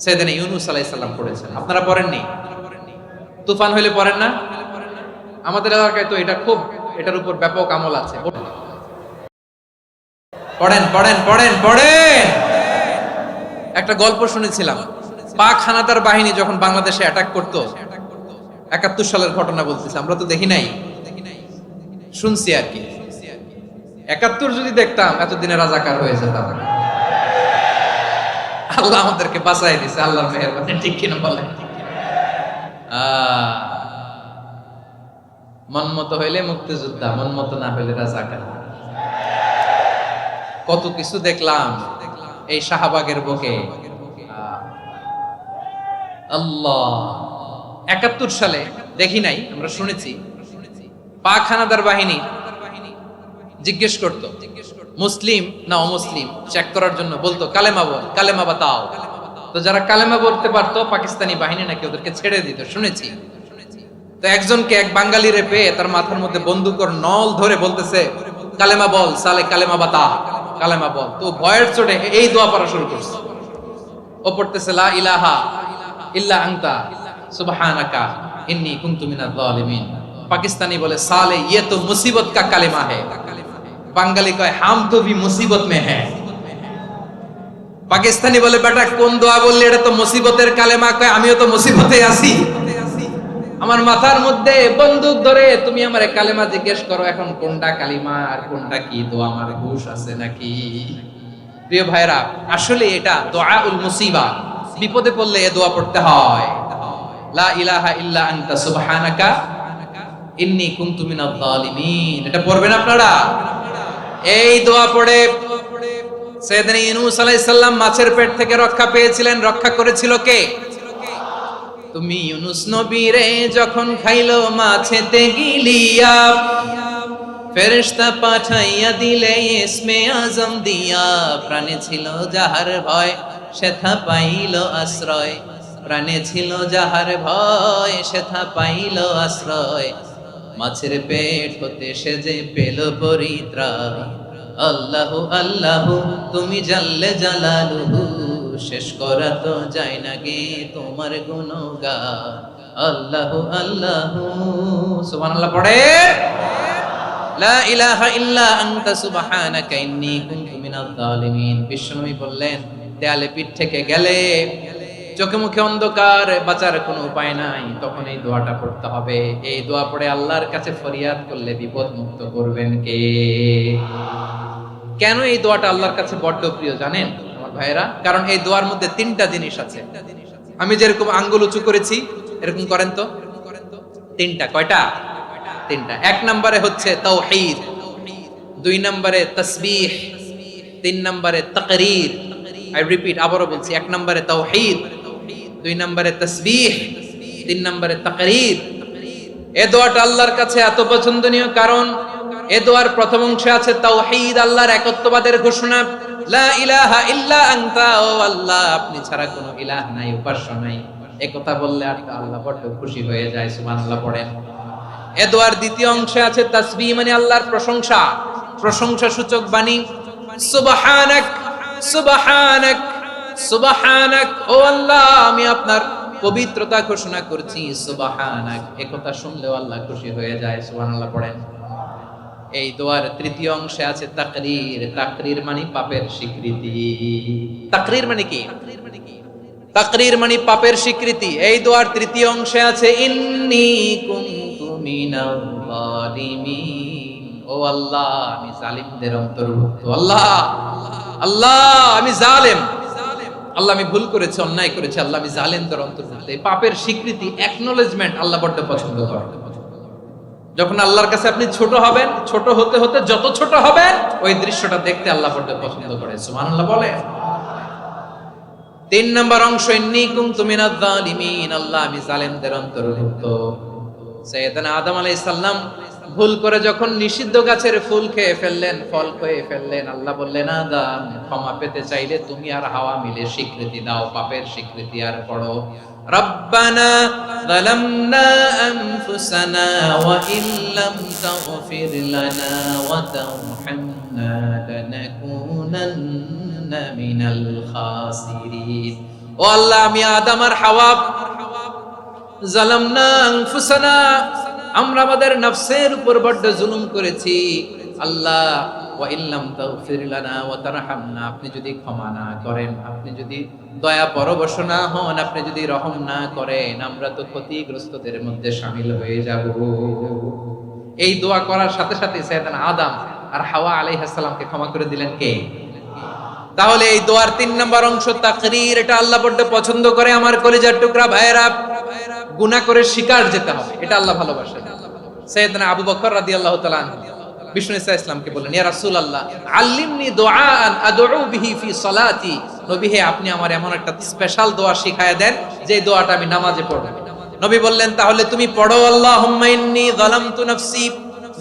সাইয়েদনা ইউনূস আলাইহিস সালাম পড়েছেন। আপনারা পড়েননি? তুফান হইলে পড়েন না? আমাদের এলাকায় তো এটা খুব, এটার উপর ব্যাপক আমল আছে। পড়েন পড়েন পড়েন পড়েন। একটা গল্প শুনেছিলাম, পাক হানাদার বাহিনী যখন বাংলাদেশে অ্যাটাক করতো, ৭১ সালের ঘটনা বলতেছি, আমরা তো দেখি নাই, শুনছি আর কি। ৭১ যদি দেখতাম, এতদিনে রাজাকার হয়ে যেতাম। আল্লাহ আমাদেরকে বাঁচাই দিছে, আল্লাহর মেহেরবানি। ঠিক কিনা বলেন? মন মতো হইলে মুক্তিযোদ্ধা, মন মতো না হইলে রাজাকার। কত কিছু দেখলাম এই শাহবাগের বুকে। আল্লাহ, ৭১ সালে দেখি নাই, আমরা শুনেছি পাক হানাদার বাহিনী জিজ্ঞেস করত মুসলিম না অমুসলিম চেক করার জন্য, বলতো কালেমা বল, কালেমা বাতাও। তো যারা কালেমা বলতে পারতো, পাকিস্তানি বাহিনী নাকি ওদেরকে ছেড়ে দিত, শুনেছি। তো একজনকে, এক বাঙালিরে পেয়ে তার মাথার মধ্যে বন্দুকের নল ধরে বলতেছে, কালেমা বল সালে, কালেমা বাতা, কালেমা বল। তো ভয়ের চোটে এই দোয়া পড়া শুরু করছে। ও পড়তেছে লা ইলাহা ইল্লা আনতা সুবহানাকা ইন্নী কুনতু মিনাজ জালিমিন। পাকিস্তানি বলে সালে ये तो मुसीबत का कलिमा है, বাঙালি কয় হাম তো ভি মুসিবত মে হ্যায়। পাকিস্তানি বলে বেটা কোন দোয়া বললি, এটা তো মুসিবতের কালেমা। কয় আমিও তো মুসিবতে আছি, আমার মাথার মধ্যে বন্দুক ধরে তুমি আমারে কালেমা জিজ্ঞেস করো, এখন কোনটা কালিমা আর কোনটা কি দোয়া, আমার হুঁশ আছে নাকি? প্রিয় ভাইরা, আসলে এটা দুআউল মুসিবা, বিপদে পড়লে এই দোয়া পড়তে হয়। লা ইলাহা ইল্লা আনতা সুবহানাকা ইন্নী কুনতু মিনাজ জালিমিন। এটা পড়বেন আপনারা। এই দোয়া পড়ে সাইয়েদনা ইউনূস আলাইহিস সালাম মাছের পেট থেকে রক্ষা পেয়েছিলেন। রক্ষা করেছিল কে? তুমি ইউনূস নবীরে যখন খাইলো মাছেতে গিলিয়া, ফেরেশতা পাঠাইয়া দিলে ইসমে আজম দিয়া। প্রাণে ছিল যাহার ভয় সেথা পাইল আশ্রয়, প্রাণে ছিল যাহার ভয় সেথা পাইল আশ্রয়। মাছের পেট হতে সে যে পেল পরিত্রাণ। আল্লাহু আল্লাহু তুমি জাল্লে জালালুহু, শেষ করা তো যায় না গে তোমার গুণগান। আল্লাহু আল্লাহু সুবহানাল্লাহ পড়ে। লা ইলাহা ইল্লা আনতা সুবহানাকা ইন্নী কুনতু মিনাজ জালিমিন। বিশ্বনবী বললেন, দেয়ালে পিঠ থেকে গেলে, চোখে মুখে অন্ধকার, বাঁচার কোনো উপায় নাই, তখন এই দোয়াটা পড়তে হবে। এই দোয়া পড়ে আল্লাহর কাছে ফরিয়াদ করলে বিপদ মুক্ত করবেন কে? কেন এই দোয়াটা আল্লাহর কাছে বড্ড প্রিয় জানেন আমার ভাইরা? কারণ এই দোয়ার মধ্যে তিনটা জিনিস আছে। আমি যেরকম আঙ্গুল উঁচু করেছি, এরকম করেন তো। তিনটা। কয়টা? তিনটা। এক নম্বরে হচ্ছে তাওহীদ, দুই নম্বরে তাসবিহ, তিন নম্বরে তাকরীর। আই রিপিট, আবারও বলছি, এক নম্বরে তাওহীদ, দুই নম্বরে তাসবিহ, তিন নম্বরে তাকরীর। এই দোয়াটা আল্লাহর কাছে এত পছন্দনীয় কারণ এই দোয়ার প্রথম অংশে আছে তাওহীদ, আল্লাহর একত্ববাদের ঘোষণা। লা ইলাহা ইল্লা আনতা, ও আল্লাহ আপনি ছাড়া কোনো ইলাহ নাই, উপাস্য নাই। এই কথা বললে আর আল্লাহ বড় খুশি হয়ে যায়। সুবহানাল্লাহ পড়েন। এই দোয়ার দ্বিতীয় অংশে আছে তাসবিহ, মানে আল্লাহর প্রশংসা, প্রশংসা সূচক বাণী। সুবহানাক সুবহানাক সুবহানাক, ও আল্লাহ আমি আপনার পবিত্রতা ঘোষণা করছি। সুবহানাক, এই কথা শুনলেও আল্লাহ খুশি হয়ে যায়। সুবহানাল্লাহ পড়েন। এই দোয়ার তৃতীয় অংশে আছে তাকরীর, তাকরীর মানে পাপের স্বীকৃতি। তাকরীর মানে কি? তাকরীর মানে পাপের স্বীকৃতি। এই দোয়ার তৃতীয় অংশে আছে ইন্নী কুনতু মিনাল জালিমিন, ও আল্লাহ আমি জালিমদের অন্তর্ভুক্ত। আল্লাহ আল্লাহ আমি জালেম, আল্লাহ আমি ভুল করেছি, অন্যায় করেছি, আল্লাহ আমি জালেমদের অন্তর্ভুক্ত। এই পাপের স্বীকৃতি, অ্যাকনলেজমেন্ট আল্লাহ বড় পছন্দ করেন। যখন আল্লাহর কাছে আপনি ছোট হবেন, ছোট হতে হতে যত ছোট হবেন, ওই দৃশ্যটা দেখতে আল্লাহ বড় পছন্দ করে। সুবহানাল্লাহ বলে। তিন নম্বর অংশ ইন্নী কুনতু মিনাজ জালিমিন, আল্লাহ আমি জালেমদের অন্তর্ভুক্ত। সাইয়েদনা আদম আলাইহিস সালাম ভুল করে যখন নিষিদ্ধ গাছের ফুল খেয়ে ফেললেন, ফল খেয়ে ফেললেন, আল্লাহ বললেন আদম ক্ষমা পেতে চাইলে তুমি আর হাওয়া মিলে স্বীকৃতি দাও, পাপের স্বীকৃতি আর পড়ো। রব্বানা যালামনা আনফুসানা ওয়া ইল্লাম তাগফির লানা ওয়া তারহামনা লানাকুনান্না মিনাল খাসিরিন। ও আল্লাহ আমি আদম আর হাওয়া যালামনা আনফুসানা, আমরা আমাদের নফসের উপর বড় জুলুম করেছি। আল্লাহ ওয়া ইল্লাম তাগফির লানা ওয়া তারহামনা, আপনি যদি ক্ষমা না করেন, আপনি যদি দয়া পরবশ না হন, আপনি যদি রহম না করেন, আমরা তো ক্ষতিগ্রস্তদের মধ্যে শামিল হয়ে যাব। এই দোয়া করার সাথে সাথে সাইয়েদনা আদম আর হাওয়া আলাইহিস সালামকে ক্ষমা করে দিলেন কে? তাহলে এই দোয়ার তিন নম্বর অংশ তাকরীর, এটা আল্লাহ বড় পছন্দ করে। আমার কলিজার টুকরা ভাইয়েরা, গুনাহ করে শিকার যেতে হবে, এটা আল্লাহ ভালোবাসেন। সাইয়েদনা আবু বকর রাদিয়াল্লাহু তাআলা বিষ্ণু ঈসা ইসলামকে বললেন, ইয়া রাসূলুল্লাহ আল্লিমনি দুআআন আদউ বিহি ফি সালাতি, নবী হে আপনি আমার এমন একটা স্পেশাল দোয়া শিখায়া দেন যে দোয়াটা আমি নামাজে পড়ব। নবী বললেন, তাহলে তুমি পড়ো আল্লাহুম্মা ইন্নী যালামতু নাফসি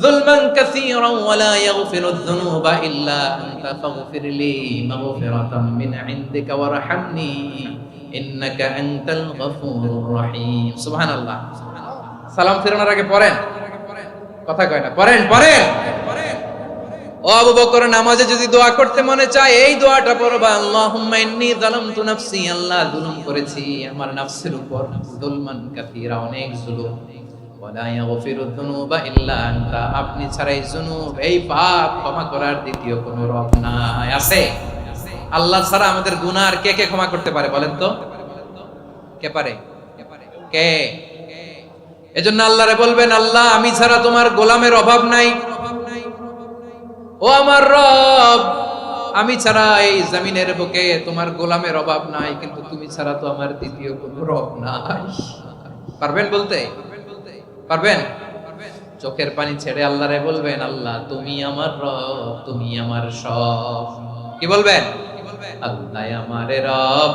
যুলমান কাসীরান ওয়া লা ইয়াগফিরুয যুনুবা ইল্লা আনতা ফাগফিরলি মাগফিরাতাম মিন ইনদিকা ওয়ারহামনি ইন্নাকা আনতাল গফুরুর রহিম। সুবহানাল্লাহ। সালাম ফেরানোর আগে পড়েন, কথা কয় না, পড়েন পড়েন। ও আবু বকর, নামাজে যদি দোয়া করতে মনে চায় এই দোয়াটা পড়বা, আল্লাহুম্মা ইন্নী যালামতু নাফসি, আল্লাহ জুলুম করেছি আমার নফসের উপর, যুলমান কাসীরা, অনেক জুলুম, ওয়ালা ইয়াগফিরুয যুনুবা ইল্লা আনতা, আপনি ছাড়াই যুনুব, এই পাপ ক্ষমা করার দ্বিতীয় কোনো রব নাই। আছে? আল্লাহ ছাড়া আমাদের গুনাহ আর কে কে ক্ষমা করতে পারে বলেন তো? কে পারে? কে? এজন্য আল্লাহরে বলবেন, আল্লাহ আমি ছাড়া তোমার গোলামের অভাব নাই, ও আমার রব, আমি ছাড়া এই জমিনের বুকে তোমার গোলামের অভাব নাই, কিন্তু তুমি ছাড়া তো আমার দ্বিতীয় কোনো রব নাই। পারবেন বলতে? পারবেন? চোখের পানি ছেড়ে আল্লাহরে বলবেন, আল্লাহ তুমি আমার রব, তুমি আমার সব। কি বলবেন? আল্লাহ আমারে রব।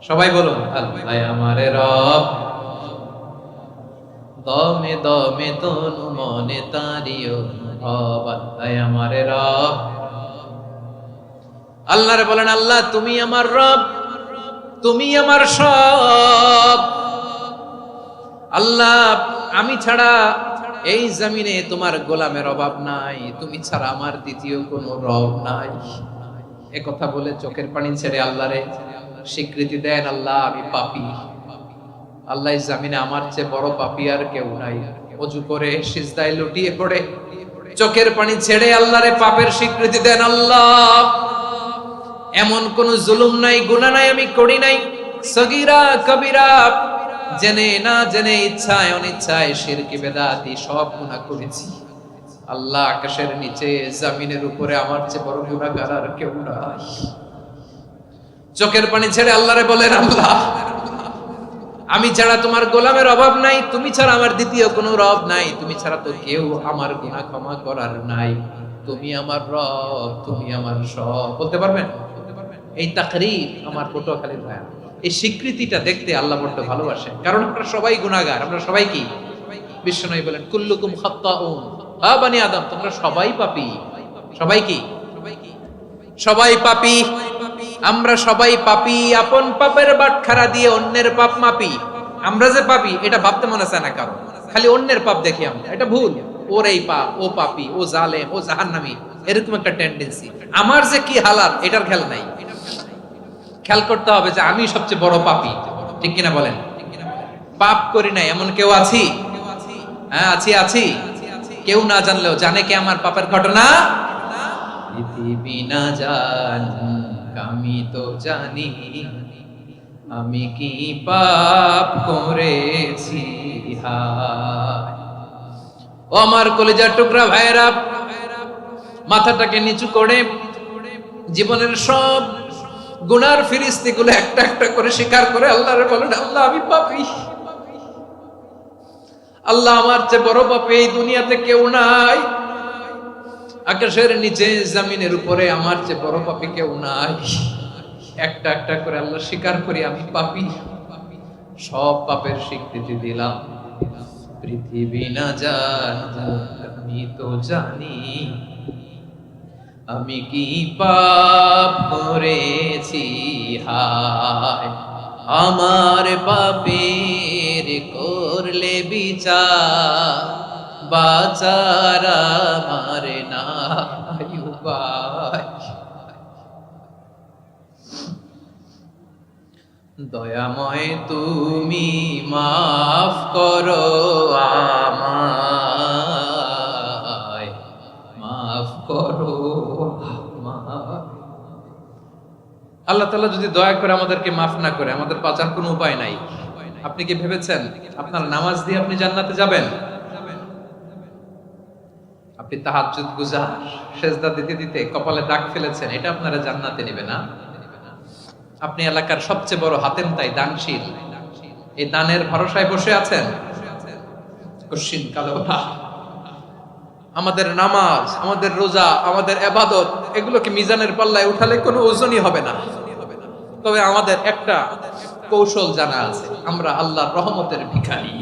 সবাই বলুন, আল্লাহ আমারে রব, দমে দমে তনু মনে তারিও রব, আল্লাহ আমারে রব। আল্লাহরে বলেন, আল্লাহ তুমি আমার রব, তুমি আমার সব। আল্লাহ আমি ছাড়া এই জমিনে তোমার গোলামের অভাব নাই, তুমি ছাড়া আমার দ্বিতীয় কোনো রব নাই। এ কথা বলে চোখের পানি ছেড়ে আল্লাহরে স্বীকৃতি দেন, আল্লাহ আমি পাপী, আল্লাহ জামিনে আমার চেয়ে বড় পাপী আর কেউ নাই। ওযু করে সিজদায় লুটিয়ে পড়ে চোখের পানি ছেড়ে আল্লাহরে পাপের স্বীকৃতি দেন, আল্লাহ এমন কোন জুলুম নাই, গুনাহ নাই আমি করি নাই, সগীরা কবিরা, জেনে না জেনে, ইচ্ছায় অনিচ্ছায়, শিরকি বেদাতি সব গুনাহ করেছি। আল্লাহ আকাশের নিচে জমিনের উপরে আমার চেয়ে বড় গুনাহগার আর কেউ নাই। চোখের পানি ছেড়ে আল্লাহরে বলেন, আল্লাহ আমি ছাড়া তোমার গোলামের অভাব নাই, তুমি ছাড়া আমার দ্বিতীয় কোনো রব নাই, তুমি ছাড়া তো কেউ আমার গুনাহ ক্ষমা করার নাই, তুমি আমার রব, তুমি আমার সব। বলতে পারবেন? এই তাকরীর আমার পটুয়াখালীর ভাই, এই স্বীকৃতিটা দেখতে আল্লাহ বড় ভালোবাসেন, কারণ আমরা সবাই গুনাহগার, আমরা সবাই কি? বিশ্বনবী বলেন, কুল্লুকুম খাত্তাউন, আ বনি আদম তোমরা সবাই পাপী। সবাই কি? সবাই পাপী। আমরা সবাই পাপী, আপন পাপের বাটখারা দিয়ে অন্যের পাপ মাপি। আমরা যে পাপী এটা ভাবতে মনে চায় না কারো, খালি অন্যের পাপ দেখি আমরা, এটা ভুল। ওর এই পাপ, ও পাপী, ও জালেম, ও জাহান্নামী, এরকম একটা টেন্ডেন্সি। আমার যে কি হালাত এটার খেয়াল নাই। খেয়াল করতে হবে যে আমি সবচেয়ে বড় পাপী, ঠিক কিনা বলেন? পাপ করি নাই এমন কেউ আছি? হ্যাঁ আছি, আছি। কেউ না জানলেও জানে কে আমার পাপের ঘটনা? পৃথিবী না জানুক আমি তো জানি, আমি কি পাপ করেছি। হায় ও আমার কলিজার টুকরা ভাইয়েরা, মাথাটাকে নিচু করে জীবনের সব গুনার ফিরিস্তিগুলো একটা একটা করে স্বীকার করে আল্লাহরে বলেন, আল্লাহ আমি পাপী, আল্লাহ আমার চেয়ে বড় পাপী এই দুনিয়াতে কেউ নাই, আকাশের নিচে জমিনের উপরে আমার চেয়ে বড় পাপী কেউ নাই। একটা একটা করে আল্লাহ স্বীকার করি আমি পাপী, সব পাপের স্বীকৃতি দিলাম। পৃথিবী না জানুক আমি তো জানি, আমি কি পাপ করেছি। হায় আমার পাপের করলে বিচার, বাঁচার আমার নাই উপায়। দয়াময় তুমি মাফ করো আমায়, মাফ করো আমায়। আল্লাহ তাআলা যদি দয়া করে আমাদেরকে মাফ না করে, আমাদের বাঁচার কোনো উপায় নাই। আপনি কি ভেবেছেন আপনার নামাজ দিয়ে আপনি জান্নাতে যাবেন? আপনি তাহাজ্জুদ গুজার, সেজদা দিতে দিতে কপালে দাগ ফেলেছেন, এটা আপনারা জান্নাতে নেবে না। আপনি এলাকার সবচেয়ে বড় হাতেম তাই দানশীল, এই দানের ভরসায় বসে আছেন, কশিন কালো না। আমাদের নামাজ, আমাদের রোজা, আমাদের ইবাদত, এগুলোকে মিজানের পাল্লায় উঠালে কোনো ওজনই হবে না। তবে আমাদের একটা কৌশল জানা আছে, আমরা আল্লাহর রহমতের ভিখারি।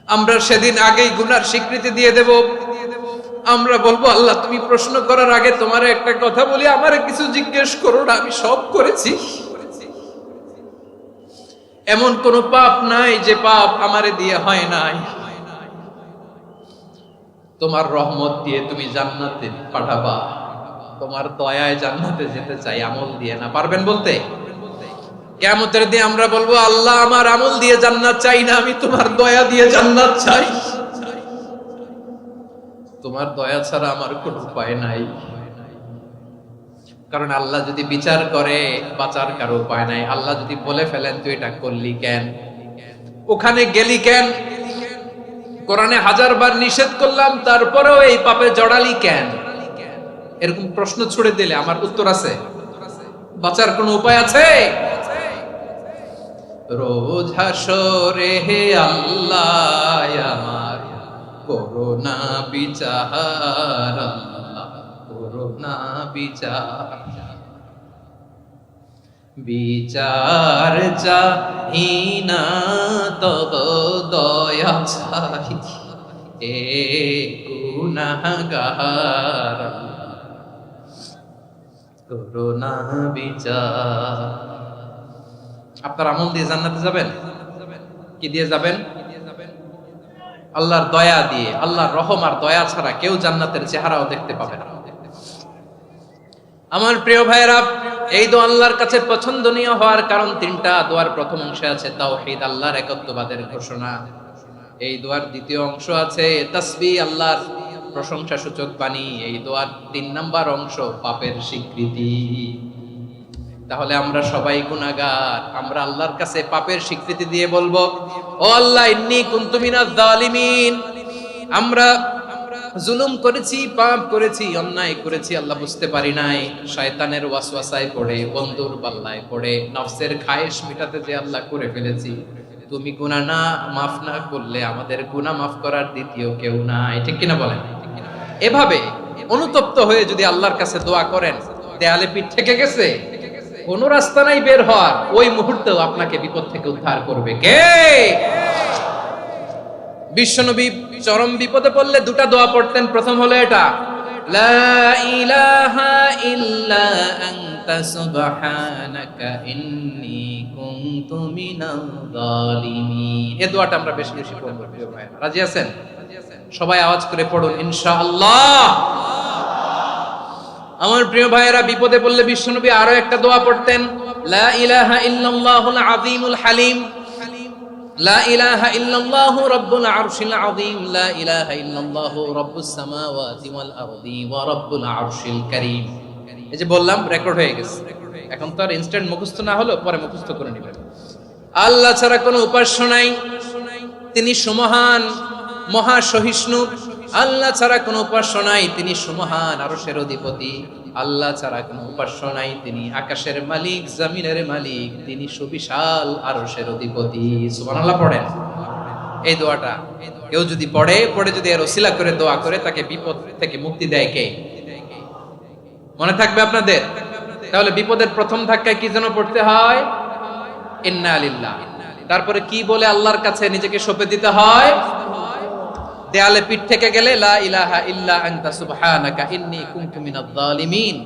আমরা সেদিন আগেই গুনার স্বীকৃতি দিয়ে দেব। আমরা বলবো, আল্লাহ তুমি প্রশ্ন করার আগে তোমার একটা কথা বলি, আমারে কিছু জিজ্ঞেস করো না, আমি সব করেছি। এমন কোন পাপ নাই যে পাপ আমারে দিয়ে হয় নাই। তোমার রহমত দিয়ে তুমি জান্নাতে পাঠাবা, তোমার দয়ায় জান্নাতে যেতে চাই, আমল দিয়ে না। পারবেন বলতে? কিয়ামতের দিন আমরা বলবো, আল্লাহ আমার আমল দিয়ে জান্নাত চাই না, আমি তোমার দয়া দিয়ে জান্নাত চাই। তোমার দয়া ছাড়া আমার কোনো উপায় নাই। কারণ আল্লাহ যদি বিচার করে বাঁচার কারো উপায় নাই। আল্লাহ যদি বলে ফেলেন তুই এটা করলি কেন, ওখানে গেলি কেন, কোরআনে 1000 বার নিষেধ করলাম তারপরেও এই পাপে জড়ালি কেন, এরকম প্রশ্ন ছুড়ে দিলে আমার উত্তর আছে? বাঁচার কোনো উপায় আছে? রোজ হাসরে হে আল্লাহ আমার করোনা বিচার, আল্লাহ করোনা বিচার, বিচার চাহি না তব দয়া চাই, এ গুনাহগার করোনা বিচার। আপনার আমল দিয়ে জান্নাতে যাবেন? কি দিয়ে যাবেন? আল্লাহর দয়া দিয়ে। আল্লাহর রহম আর দয়া ছাড়া কেউ জান্নাতের চেহারাও দেখতে পাবে না। আমার প্রিয় ভাইরা, এই দোয়া আল্লাহর কাছে পছন্দনীয় হওয়ার কারণ 3টা। দোয়ার প্রথম অংশে আছে তাওহীদ, আল্লাহর একত্ববাদের ঘোষণা। এই দোয়ার দ্বিতীয় অংশ আছে তাসবিহ, আল্লাহর প্রশংসা সূচক বাণী। এই দোয়ার 3 নাম্বার অংশ পাপের স্বীকৃতি। তাহলে আমরা সবাই গুনাহগার, আমরা আল্লাহর কাছে পাপের স্বীকৃতি দিয়ে বলবো, ও আল্লাহ ইন্নী কুনতু মিনাজ জালিমিন, আমরা জুলুম করেছি, পাপ করেছি, অন্যায় করেছি, আল্লাহ বুঝতে পারি নাই, শয়তানের ওয়াসওয়াসায় পড়ে, বন্ধুর পাল্লায় পড়ে, নফসের খায়েশ মিটাতে যে আল্লাহ করে ফেলেছি। তুমি গুনাহ না মাফ না করলে আমাদের গুনাহ মাফ করার দ্বিতীয় কেউ নাই। ঠিক কিনা বলেন? এভাবে অনুতপ্ত হয়ে যদি আল্লাহর কাছে দোয়া করেন, দেয়ালে পিঠ থেকে গেছে, কোন রাস্তা নাই বের হওয়ার, ওই মুহূর্তেও আপনাকে বিপদ থেকে উদ্ধার করবে কে? বিশ্বনবী চরম বিপদে পড়লে 2টা দোয়া পড়তেন। প্রথম হলো এটা, লা ইলাহা ইল্লা আনতা সুবহানাকা ইন্নী কুনতু মিনাল জালিমিন। এই দোয়াটা আমরা বেশি বেশি পড়ব প্রিয় ভাইরা। রাজি আছেন? সবাই আওয়াজ করে পড়ুন ইনশাআল্লাহ। আমার প্রিয় ভাইয়েরা, বিপদে পড়লে বিশ্বনবী আরো একটা দোয়া পড়তেন, লা ইলাহা ইল্লাল্লাহুল আযীমুল হালিম, লা ইলাহা ইল্লাল্লাহু রাব্বুল আরশিল আযীম, লা ইলাহা ইল্লাল্লাহু রাব্বুস সামাওয়াতি ওয়াল আরদি ওয়া রাব্বুল আরশিল কারীম। এই যে বললাম, রেকর্ড হয়ে গেছে। এখন তো আর ইনস্ট্যান্ট মুখস্থ না হলো, পরে মুখস্থ করে নেবেন। আল্লাহ ছাড়া কোনো উপাস্য নাই, তিনি সুমহান, মহা সহিষ্ণু। আল্লাহ ছাড়া কোনো উপাস্য নাই, তিনি সুমহান, আরশের অধিপতি। আল্লাহ ছাড়া কোনো উপাস্য নাই, তিনি আকাশের মালিক, জমিনের মালিক, তিনি সুবিশাল আরশের অধিপতি। সুবহানাল্লাহ পড়েন। এই দোয়াটা কেউ যদি পড়ে যদি এর ওসিলা করে দোয়া করে, তাকে বিপদ থেকে মুক্তি দেয় কে? মনে থাকবে আপনাদের? তাহলে বিপদের প্রথম ধাক্কায় কি যেন পড়তে হয়? ইন্না লিল্লাহ। তারপরে কি বলে আল্লাহর কাছে নিজেকে সঁপে দিতে হয়? দেয়ালে পিঠ থেকে গেলে লা ইলাহা ইল্লা আনতা সুবহানাকা ইন্নী কুনতু মিনাজ জালিমিন।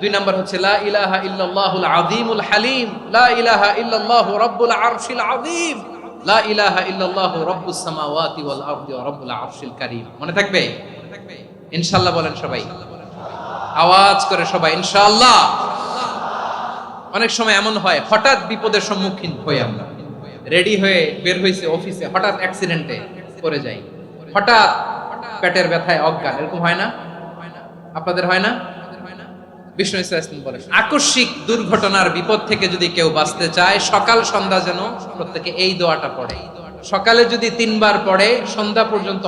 2 নাম্বার হচ্ছে লা ইলাহা ইল্লাল্লাহুল আযীমুল হালিম, লা ইলাহা ইল্লাল্লাহু রাব্বুল আরশিল আযীম, লা ইলাহা ইল্লাল্লাহু রাব্বুস সামাওয়াতি ওয়াল আরদি ওয়া রাব্বুল আরশিল কারীম। মনে থাকবে? ইনশাআল্লাহ বলেন সবাই, আওয়াজ করে সবাই ইনশাআল্লাহ। অনেক সময় এমন হয়, হঠাৎ বিপদের সম্মুখীন হই আমরা, রেডি হয়ে বের হইছে অফিসে, হঠাৎ অ্যাক্সিডেন্টে পড়ে যাই, হঠাৎ পেটের ব্যথায় অজ্ঞান, এরকম হয় না? আপনাদের হয় না? বিষ্ণু ইসলাম বলেন, আকস্মিক দুর্ঘটনার বিপদ থেকে যদি কেউ বাঁচতে চায়, সকাল সন্ধ্যা যেন প্রত্যেকে এই দোয়াটা পড়ে। সকালে যদি 3 বার পড়ে, সন্ধ্যা পর্যন্ত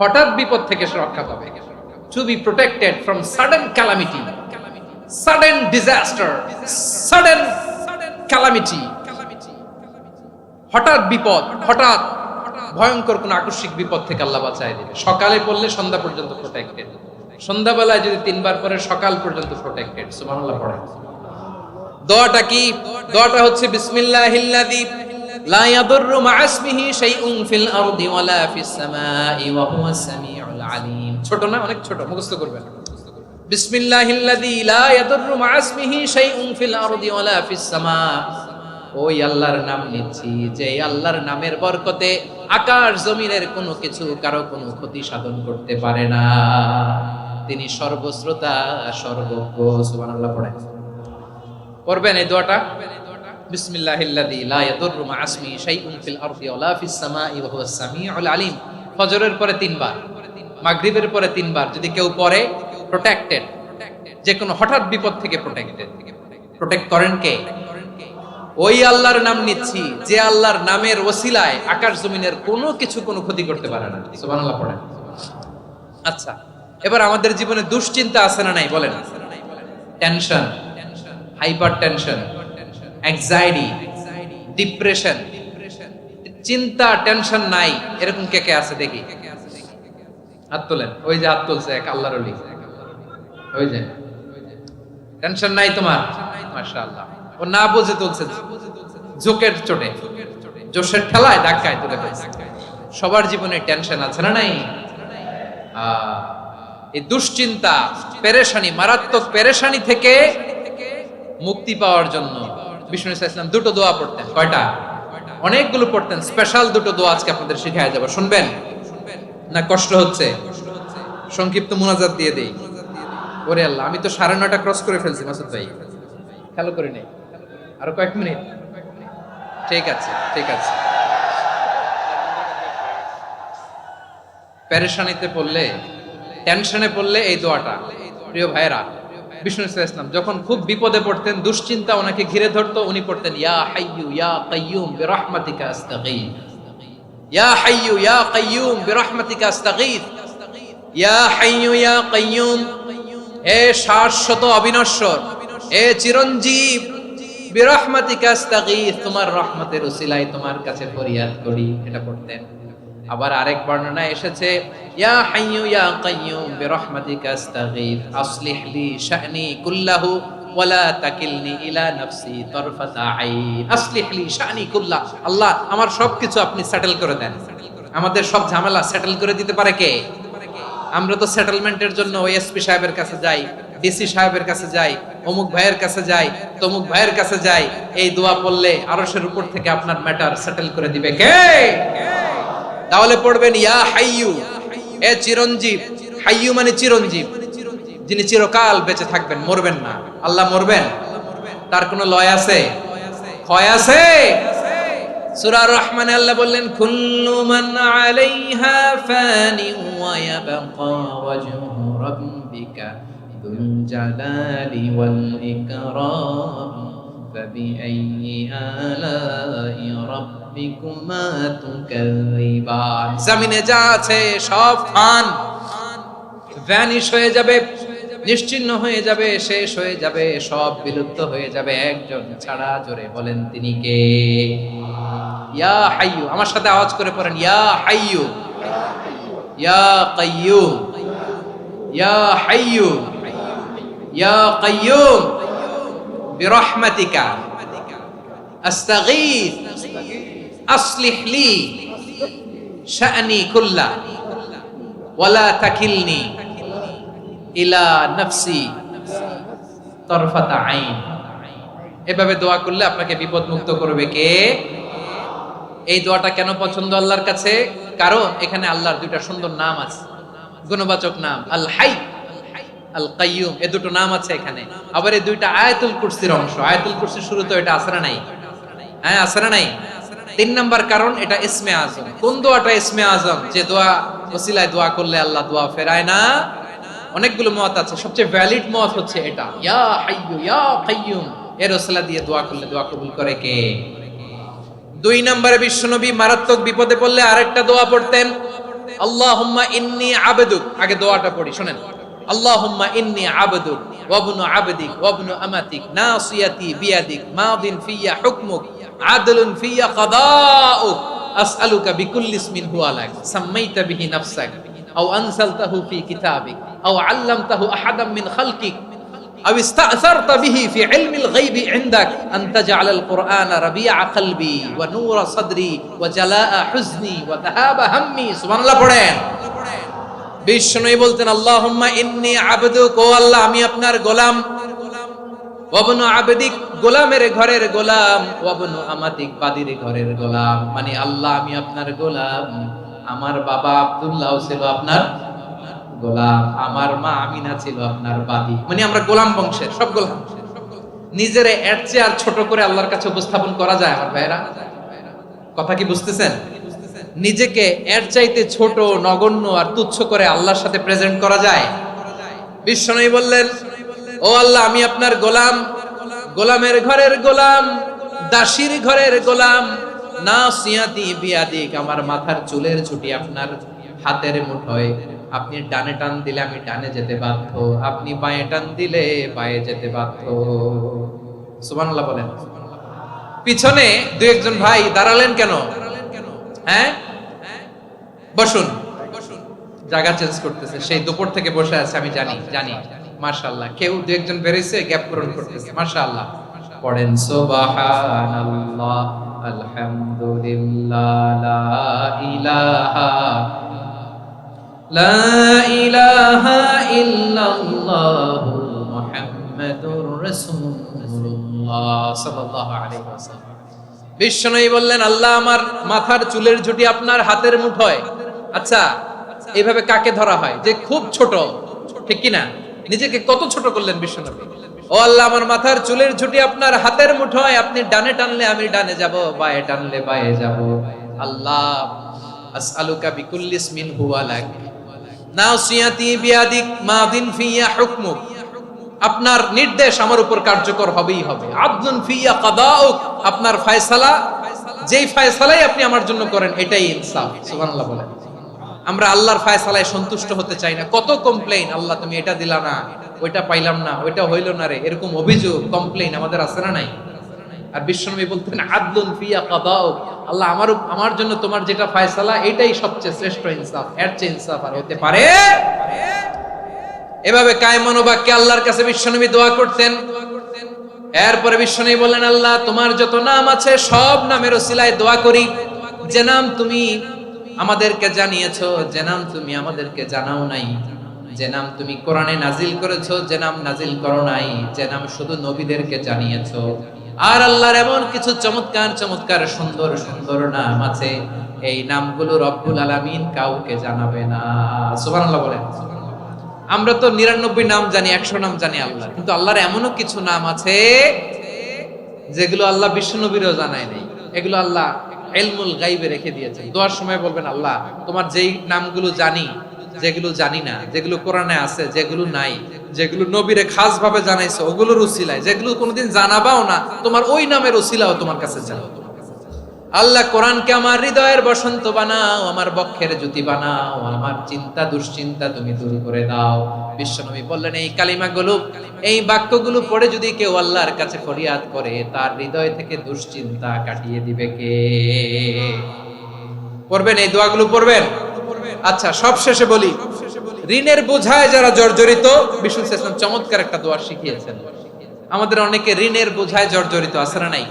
হঠাৎ বিপদ থেকে রক্ষা পাবে। To be protected from sudden calamity, sudden disaster, sudden calamity, হঠাৎ বিপদ, হঠাৎ ভয়ঙ্কর কোন আকস্মিক বিপদ থেকে আল্লাহ বাঁচায় দিবে। সকালে পড়লে সন্ধ্যা পর্যন্ত প্রোটেক্টেড, সন্ধ্যাবেলায় যদি 3 বার পরে সকাল পর্যন্ত প্রোটেক্টেড। সুবহানাল্লাহ পড়েন। দোয়াটা কি? দোয়াটা হচ্ছে বিসমিল্লাহিল্লাযী লা ইয়াদুররু মা ইসমিহি শাইউন ফিল আরদি ওয়ালা ফিস সামাই ওয়া হুয়াস সামিউল আলিম। ছোট না? অনেক ছোট, মুখস্থ করবেন। বিসমিল্লাহিল্লাযী লা ইয়াদুররু মা ইসমিহি শাইউন ফিল আরদি ওয়ালা ফিস সামা ওই আল্লাহর নাম নিচ্ছি যে আল্লাহর নামের বরকতে আকাশ জমিনের কোনো কিছু কারো কোনো ক্ষতি সাধন করতে পারে না। তিনি সর্বশ্রোতা সর্বজ্ঞ। সুবহানাল্লাহ পড়েন, পড়বেন এই দোয়াটা। বিসমিল্লাহিল্লাযী লা ইয়াদুররু মা ইসমি শাইউন ফিল আরদি ওয়ালা ফিস সামাই ওয়া হুয়াস সামিউল আলিম। ফজরের পরে 3 বার, মাগরিবের পরে 3 বার যদি কেউ পড়ে প্রোটেক্টেড, যে কোনো হঠাৎ বিপদ থেকে প্রোটেক্টেড। প্রোটেক্ট করেন কে? ওই আল্লাহর নাম নিচ্ছি যে আল্লাহর নামের ওসিলায় আকাশ জমিনের কোনো কিছু কোনো ক্ষতি করতে পারে না। সুবহানাল্লাহ পড়েন। আচ্ছা, এবার আমাদের জীবনে দুশ্চিন্তা আছে না নাই বলেন? Tension, hyper tension, anxiety, depression, চিন্তা, টেনশন নাই এরকম কে কে আছে দেখি? হাত তোলেন। ওই যে হাত তুলছে এক আল্লাহর ওলি, ওই যে টেনশন নাই তোমার, মাশাআল্লাহ। ও না বুঝে তুলছে, জোকের চোটে, জোশের ঠেলায় ধাক্কায় তুলে ফেলছে। সবার জীবনে টেনশন আছে না নাই? এই দুশ্চিন্তা, পেরেশানি, মারাত্মক পেরেশানি থেকে মুক্তি পাওয়ার জন্য বিষ্ণু ইসলাম দুটো দোয়া পড়তেন। কয়টা? অনেকগুলো পড়তেন। স্পেশাল দুটো দোয়া আজকে আপনাদের শিখায় যাব, শুনবেন না? কষ্ট হচ্ছে? সংক্ষিপ্ত মুনাজাত দিয়ে দেই। ওরে আল্লাহ, আমি তো 9:30 ক্রস করে ফেলছি মাসুদ ভাই, খেয়াল করে নেই। আরো কয়েক মিনিট? ঠিক আছে, ঠিক আছে। পেরেশানিতে পড়লে, টেনশনে পড়লে এই দোয়াটা, প্রিয় ভাইরা, বিষ্ণু ইসলাম যখন খুব বিপদে পড়তেন, দুশ্চিন্তা ওনাকে ঘিরে ধরতো, উনি পড়তেন ইয়া হাইয়ু ইয়া কাইয়ুম বিরহমাতিকা আস্তাগীথ, ইয়া হাইয়ু ইয়া কাইয়ুম বিরহমাতিকা আস্তাগীথ, ইয়া হাইয়ু ইয়া কাইয়ুম, হে শাশ্বত অবিনশ্বর, হে চিরঞ্জীব, বিরহমাতিকা আস্তাগীথ, তোমার রহমতের উসিলায় তোমার কাছে ফরিয়াদ করি। এটা পড়তেন। আবার আরেক বর্ণনায় এসেছে ইয়া হাইয়ু ইয়া কাইয়ুম বিরহমাতিকা আস্তাগীথ আসলিহ লি শা'নি কুল্লাহু ওয়ালা তাকিলনি ইলা নাফসি তারফাতা আইন। আসলিহ লি শা'নি কুল্লাহ, আল্লাহ আমার সবকিছু আপনি সেটেল করে দেন। আমাদের সব ঝামেলা সেটেল করে দিতে পারে কে? আমরা তো সেটেলমেন্টের জন্য ওএসপি সাহেবের কাছে যাই, ডিসি সাহেবের কাছে যাই, অমুক ভাইয়ের কাছে যাই, তমুক ভাইয়ের কাছে যাই। এই দোয়া পড়লে আরশের উপর থেকে আপনার ম্যাটার সেটেল করে দিবে কে? তাহলে পড়বেন ইয়া হাইয়ু, এ চিরঞ্জীব। হাইয়ু মানে চিরঞ্জীব, যিনি চিরকাল বেঁচে থাকবেন, মরবেন না। আল্লাহ মরবেন? তার কোনো লয় আছে? ক্ষয় আছে? সূরা রহমানে আল্লাহ বললেন কুল্লু মান আলাইহা ফানি ওয়া ইয়াবকা ওয়াজহু রাব্বিকা যুল জালালি ওয়াল ইকরাম ফাবিআইয়ি আলাই রাব্বিকুমা তুকাযিবান। জমিনে যা আছে সব ফান, ভ্যানিশ হয়ে যাবে, নিশ্চিহ্ন হয়ে যাবে, শেষ হয়ে যাবে, সব বিলুপ্ত হয়ে যাবে, একজন ছাড়া। জোরে বলেন তিনি কে? ইয়া হাইয়ু। আমার সাথে আওয়াজ করে পড়েন ইয়া হাইয়ু ইয়া কাইয়ুম ইয়া হাইয়ু ইয়া কাইয়ুম বিরহমাতিকা আস্তাগীথ আসলিহ লি শা'নি কুল্লা ওয়ালা তাকিলনি ইলা নাফসি তারফাতা আইন। এভাবে দোয়া করলে আপনাকে বিপদ মুক্ত করবে কে? এই দোয়াটা কেন পছন্দ আল্লাহর কাছে? কারণ এখানে আল্লাহর দুইটা সুন্দর নাম আছে, গুণবাচক নাম, আল হাই, আল কাইয়ুম। এই দুটো নাম আছে এখানে। আবার এই দুইটা আয়াতুল কুরসির অংশ। আয়াতুল কুরসির শুরুতে এটা আছে না নাই? হ্যাঁ, আছে না নাই? 3 নাম্বার কারণ এটা ইসমে আজম। কোন দোয়াটা ইসমে আজম? যে দোয়া ওসিলায় দোয়া করলে আল্লাহ দোয়া ফেরায় না। অনেকগুলো মত আছে, সবচেয়ে ভ্যালিড মত হচ্ছে এটা, ইয়া হাইয়ু ইয়া কাইয়ুম। এর ওসিলা দিয়ে দোয়া করলে দোয়া কবুল করে কে? 2 নম্বরে বিশ্বনবী মারাত্মক বিপদে পড়লে আরেকটা দোয়া পড়তেন, আল্লাহুম্মা ইন্নী আবদুক। আগে দোয়াটা পড়ি, শুনেন। আল্লাহুম্মা ইন্নী আবদুক ওয়া ইবনু আবদিক ওয়া ইবনু আমাতিক নাসিয়াতি বিয়াদিক মাদিন ফিয়া হুকমুক আদলুন ফিয়া কাদাউক আসআলুকা বিকুল্লি ইসমিন হুয়া লাক সাম্মাইতা বিহি নাফসাক আও আনসালতাহু ফি কিতাবিক আও আল্লামতাহু আহাদাম মিন খালকিক أو استأثرت به في علم الغيب عندك أن تجعل القرآن ربيع قلبي ونور صدري وجلاء حزني وذهاب همي। سبحان الله পড়েন। বিশ্বনবী বলতেন আল্লাহুম্মা ইন্নী আবদুক, ও আল্লাহ আমি আপনার গোলাম, ওয়াবনু আবদিক, গোলামের ঘরের গোলাম, ওয়াবনু আমাতিক, বাদির ঘরের গোলাম। মানে আল্লাহ আমি আপনার গোলাম, আমার বাবা আব্দুল্লাহ ছিল আপনার গোলাম, আমার মা আমিনা ছিল আপনার বাদী। মানে আমরা গোলাম বংশের, সব গোলাম। নিজের এর চেয়ে আর ছোট করে আল্লাহর কাছে উপস্থাপন করা যায় আমার ভাইরা? কথা কি বুঝতেছেন? নিজেকে এর চাইতে ছোট, নগণ্য আর তুচ্ছ করে আল্লাহর সাথে প্রেজেন্ট করা যায়? বিশ্বনবী বললেন, ও আল্লাহ আমি আপনার গোলাম, গোলামের ঘরের গোলাম, দাসীর ঘরের গোলাম। নাসিয়াতি বিয়াদিক, আমার মাথার চুলের ছুটি আপনার হাতের মুঠোয়। আপনি ডানে টান দিলে আমি ডানে যেতে বাধ্য, আপনি বাঁয়ে টান দিলে বাঁয়ে যেতে বাধ্য। সুবহানাল্লাহ বলেন। পিছনে দুই একজন ভাই দাঁড়ালেন কেন? হ্যাঁ, বসুন। জায়গা চেঞ্জ করতেছে, সেই দুপুর থেকে বসে আছে আমি জানি জানি। মাশাআল্লাহ, কেউ দুই একজন বেরিয়েছে, গ্যাপ পূরণ করতেছে। মাশাআল্লাহ, পড়েন সুবহানাল্লাহ, আলহামদুলিল্লাহ, লা ইলাহা ইল্লাল্লাহ, মুহাম্মাদুর রাসূলুল্লাহ সাল্লাল্লাহু আলাইহি ওয়াসাল্লাম। বিশ্বনবী বললেন, আল্লাহ আমার মাথার চুলের ঝুঁটি আপনার হাতের মুঠোয়। আচ্ছা, এইভাবে কাকে ধরা হয়? যে খুব ছোট, ঠিক কি না? নিজেকে কত ছোট করলেন বিশ্বনবী। ও আল্লাহ আমার মাথার চুলের ঝুঁটি আপনার হাতের মুঠোয়, আপনি ডানে টানলে আমি ডানে যাব, বাঁয়ে টানলে বাঁয়ে যাব। আল্লাহ আসআলুকা বিকুল্লি ইসমিন হুয়া লাক, নাসিয়াতি বিয়াদিক, মাদিন ফিয়া হুকমুক, আপনার নির্দেশ আমার উপর কার্যকর হবেই হবে। আদলুন ফিয়া কাদাউক, আপনার ফয়সালা, যেই ফয়সালাই আপনি আমার জন্য করেন এটাই ইনসাফ। সুবহানাল্লাহ বলেন। আমরা আল্লাহর ফয়সালায় সন্তুষ্ট হতে চাই না। কত কমপ্লেইন, আল্লাহ তুমি এটা দিলা না, ওইটা পাইলাম না, ওইটা হইল না রে, এরকম অভিযোগ, কমপ্লেইন আমাদের আছে না নাই? আর বিশ্বনবী বলতেন, আদলুন ফিয়া কাদাউক, আল্লাহ আমার জন্য তোমার যেটা ফয়সালা এটাই সবচেয়ে শ্রেষ্ঠ ইনসাফ, এর চেয়ে ইনসাফ আর হতে পারে? এভাবে কায়মন বাক্যে আল্লাহর কাছে বিশ্বনবী দোয়া করতেন। এরপরে বিশ্বনবী বললেন, আল্লাহ তোমার যত নাম আছে সব নামের ওসিলায় দোয়া করি, যে নাম তুমি আমাদেরকে জানিয়েছো, যে নাম তুমি আমাদেরকে জানাও নাই, যে নাম তুমি কোরআনে নাজিল করেছো, যে নাম নাজিল করো নাই, যে নাম শুধু নবীদেরকে জানিয়েছো। আর আল্লাহর এমন কিছু চমৎকার চমৎকার সুন্দর সুন্দর নাম আছে, এই নামগুলো রব্বুল আলামিন কাউকে জানাবে না। সুবহানাল্লাহ বলেন। আমরা তো 99 নাম জানি, 100 নাম জানি আল্লাহ, কিন্তু আল্লাহর এমনও কিছু নাম আছে যেগুলো আল্লাহ বিশ্বনবীরও জানায় নাই। এগুলো আল্লাহ ইলমুল গায়বে রেখে দিয়েছেন। দোয়ার সময় বলবেন, আল্লাহ তোমার যেই নামগুলো জানি, যেগুলো জানি না, যেগুলো কোরআনে আছে, যেগুলো নাই, যেগুলো নবীরে খাস ভাবে জানাইছো ওগুলোর উসিলায়, যেগুলো কোনোদিন জানাবাও না, তোমার ওই নামের উসিলাও তোমার কাছে চাও। আল্লাহ কোরআনকে আমার হৃদয়ের বসন্ত বানাও, আমার বক্ষের জ্যোতি বানাও, আমার চিন্তা দুশ্চিন্তা তুমি দূর করে দাও। বিশ্বনবী বললেন, এই কালিমাগুলো, এই বাক্যগুলো পড়ে যদি কেউ আল্লাহর কাছে ফরিয়াদ করে, তার হৃদয় থেকে দুশ্চিন্তা কাটিয়ে দিবে কে? পড়বেন, এই দোয়াগুলো পড়বেন। আচ্ছা, সব শেষে বলি, ঋণের বোঝায় যারা জর্জরিত, বিষ্ণু ইসলাম চমৎকার একটা দোয়া শিখিয়েছেন। আমাদের অনেকে ঋণের বোঝায় জর্জরিত, আছে না নাই?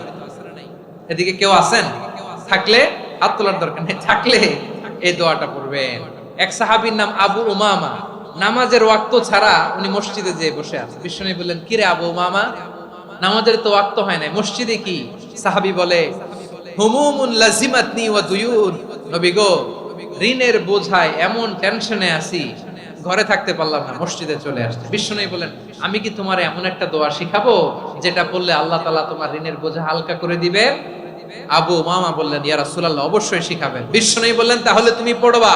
এদিকে কেউ আছেন? থাকলে হাত তোলার দরকার নেই, থাকলে এই দোয়াটা পড়বেন। এক সাহাবীর নাম আবু উমামা, নামাজের ওয়াক্ত ছাড়া উনি মসজিদে যেয়ে বসে আছে। বিশ্বনবী বললেন, কি রে আবু উমামা, নামাজের তো ওয়াক্ত হয় নাই, মসজিদে কি? সাহাবী বলে, হুমুমুন লাজিমাতনি ওয়া দুয়ুন, নবী গো ঋণের বোঝায় এমন টেনশনে আছি, ঘরে থাকতে পারলাম না, মসজিদে চলে আসছে। বিশ্বনবী বলেন, আমি কি তোমার এমন একটা দোয়া শিখাবো যেটা পড়লে আল্লাহ তাআলা তোমার ঋণের বোঝা হালকা করে দিবে? আবু উমামা বললেন, ইয়া রাসূলুল্লাহ অবশ্যই শিখাবেন। বিশ্বনবী বললেন, তাহলে তুমি পড়বা,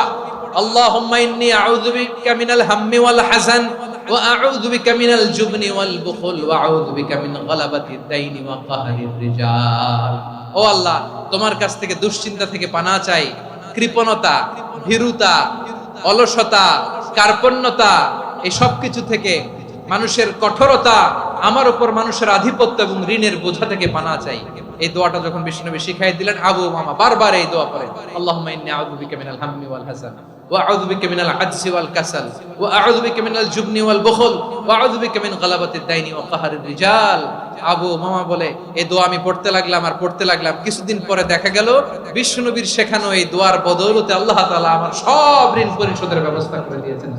আল্লাহুম্মা ইন্নী আউযু বিকা মিনাল হাম্মি ওয়াল হাযান ওয়া আউযু বিকা মিনাল জুবনি ওয়াল বুখল ওয়া আউযু বিকা মিন গালাবাতিদ দাইনি ওয়া কাহরির রিজাল। ও আল্লাহ, তোমার কাছ থেকে দুশ্চিন্তা থেকে পানাহ চাই, কৃপণতা, ভীরুতা, অলসতা, কার্পণ্যতা, এই সব কিছু থেকে, মানুষের কঠোরতা, আমার উপর মানুষের আধিপত্য এবং ঋণের বোঝা থেকে পানাহ চাই। এই দোয়াটা যখন বিশ্বনবী শিখাই দিলেন, আবু উমামা বারবার এই দোয়া পড়েন, আল্লাহুম্মা ইন্নী আউযু বিকা মিনাল হাম্মি ওয়াল হাযান ওয়া আউযু বিকা মিনাল আজজি ওয়াল কাসাল ওয়া আউযু বিকা মিনাল জুবনি ওয়াল বুখল ওয়া আউযু বিকা মিন গালাবাতিদ দাইনি ওয়া কাহরির রিজাল। আবু উমামা বলে, এই দোয়া আমি পড়তে লাগলাম আর পড়তে লাগলাম, কিছুদিন পরে দেখা গেল বিশ্বনবীর শেখানো এই দোয়ার বদৌলতে আল্লাহ তাআলা আমার সব ঋণ পরিশোধের ব্যবস্থা করে দিয়েছেন।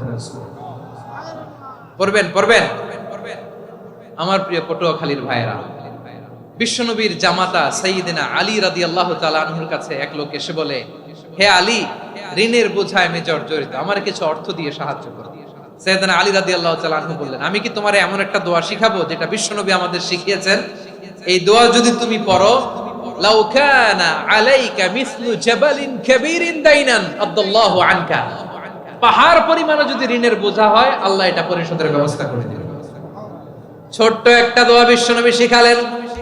পড়বেন পড়বেন। আমার প্রিয় পটুয়াখালীর ভাইয়েরা, বিশ্বনবীর জামাতা সাইয়্যিদিনা আলী রাদিয়াল্লাহু তাআলা আনহুর কাছে এক লোক এসে বলে, হে আলী, ঋণের বোঝায় আমি জর্জরিত, আমার কিছু অর্থ দিয়ে সাহায্য করো। সাইয়্যিদিনা আলী রাদিয়াল্লাহু তাআলা আনহু বললেন, আমি কি তোমারে এমন একটা দোয়া শিখাবো যেটা বিশ্বনবী আমাদের শিখিয়েছেন? এই দোয়া যদি তুমি পড়ো, লাউ কানা আলাইকা মিসলু জাবালিন কাবীরিন দাইনান আদাল্লাহু আনকা, পাহাড় পরিমাণে যদি ঋণের বোঝা হয়, আল্লাহ এটা পরিশোধের ব্যবস্থা করে দিবেন। ছোট্ট একটা দোয়া বিশ্বনবী শিখালেন,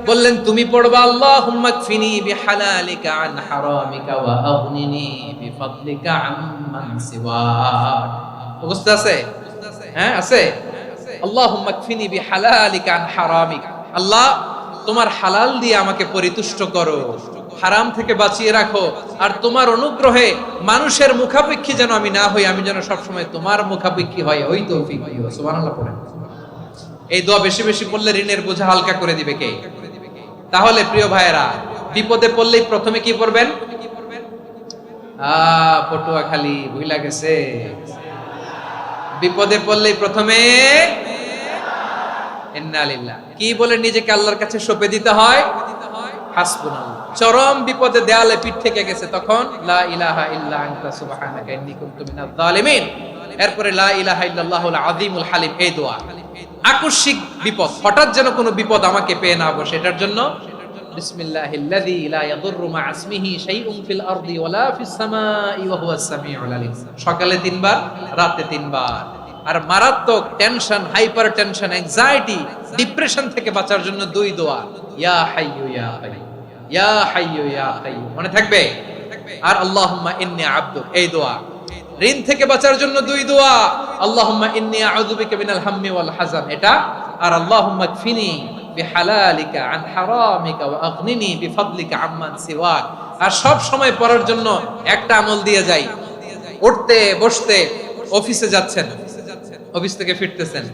বললেন তুমি পড়বা, আল্লাহুম্মা কফিনি বিহালালিকা আন হারামিকা ওয়া আগনিনি বিফাদলিকা আম্মান সিওয়াক। বুঝতে আছে? হ্যাঁ আছে। আল্লাহুম্মা কফিনি বিহালালিকা আন হারামিকা, আল্লাহ তোমার হালাল দিয়ে আমাকে পরিতুষ্ট করো, হারাম থেকে বাঁচিয়ে রাখো, আর তোমার অনুগ্রহে মানুষের মুখাপেক্ষী যেন আমি না হই, আমি যেন সবসময় তোমার মুখাপেক্ষী হই, ওই তৌফিক দিও। সুবহানাল্লাহ পড়েন। এই দোয়া বেশি বেশি পড়লে ঋণের বোঝা হালকা করে দিবে কে? তাহলে প্রিয় ভাইয়েরা, বিপদে পড়লেই প্রথমে কি পড়বেন? পটুয়াখালী ভুইলা গেছে। বিপদে পড়লেই প্রথমে ইন্না লিল্লাহ কি বলে নিজেকে আল্লাহর কাছে সঁপে দিতে হয়? হাসবুনাল্লাহ। চরম বিপদে দেয়ালে পিঠ থেকে গেছে, তখন লা ইলাহা ইল্লা আনতা সুবহানাকা ইন্নী কুনতু মিনাজ জালিমিন। এরপরে লা ইলাহা ইল্লাল্লাহুল আযীমুল হালিম, এই দোয়া। আকস্মিক বিপদ, হঠাৎ যেন কোনো বিপদ আমাকে পেয়ে না বসে, এটার জন্য বিসমিল্লাহিল্লাযী লা ইয়াদুররু মা ইসমিহি শাইউন ফিল আরদি ওয়ালা ফিস সামাই ওয়া হুয়াস সামিউল আলিম। সকালে 3 বার, রাতে 3 বার। আর মারাত্মক tension, hyper tension, anxiety, depression থেকে বাঁচার জন্য 2 দোয়া, ইয়া হাইয়্যু ইয়া কাইয়্যুম, ইয়া হাইয়্যু ইয়া কাইয়্যুম, মনে থাকবে? আর আল্লাহুম্মা ইন্নী আবদুক, এই দোয়া। ঋণ থেকে বাঁচার জন্য 2 দোয়া, আল্লাহুম্মা ইন্নী আউযু বিকা মিনাল হাম্মি ওয়াল হাযান, এটা। আর আল্লাহুম্মা কফিনি বিহালালিকা আন হারামিকা ওয়া আগনিনি বিফাদলিকা আম্মান সিওয়াক। আর সব সময় পড়ার জন্য একটা আমল দিয়ে যাই, উঠতে বসতে, অফিসে যাচ্ছেন, অফিস থেকে ফিরতেছেন,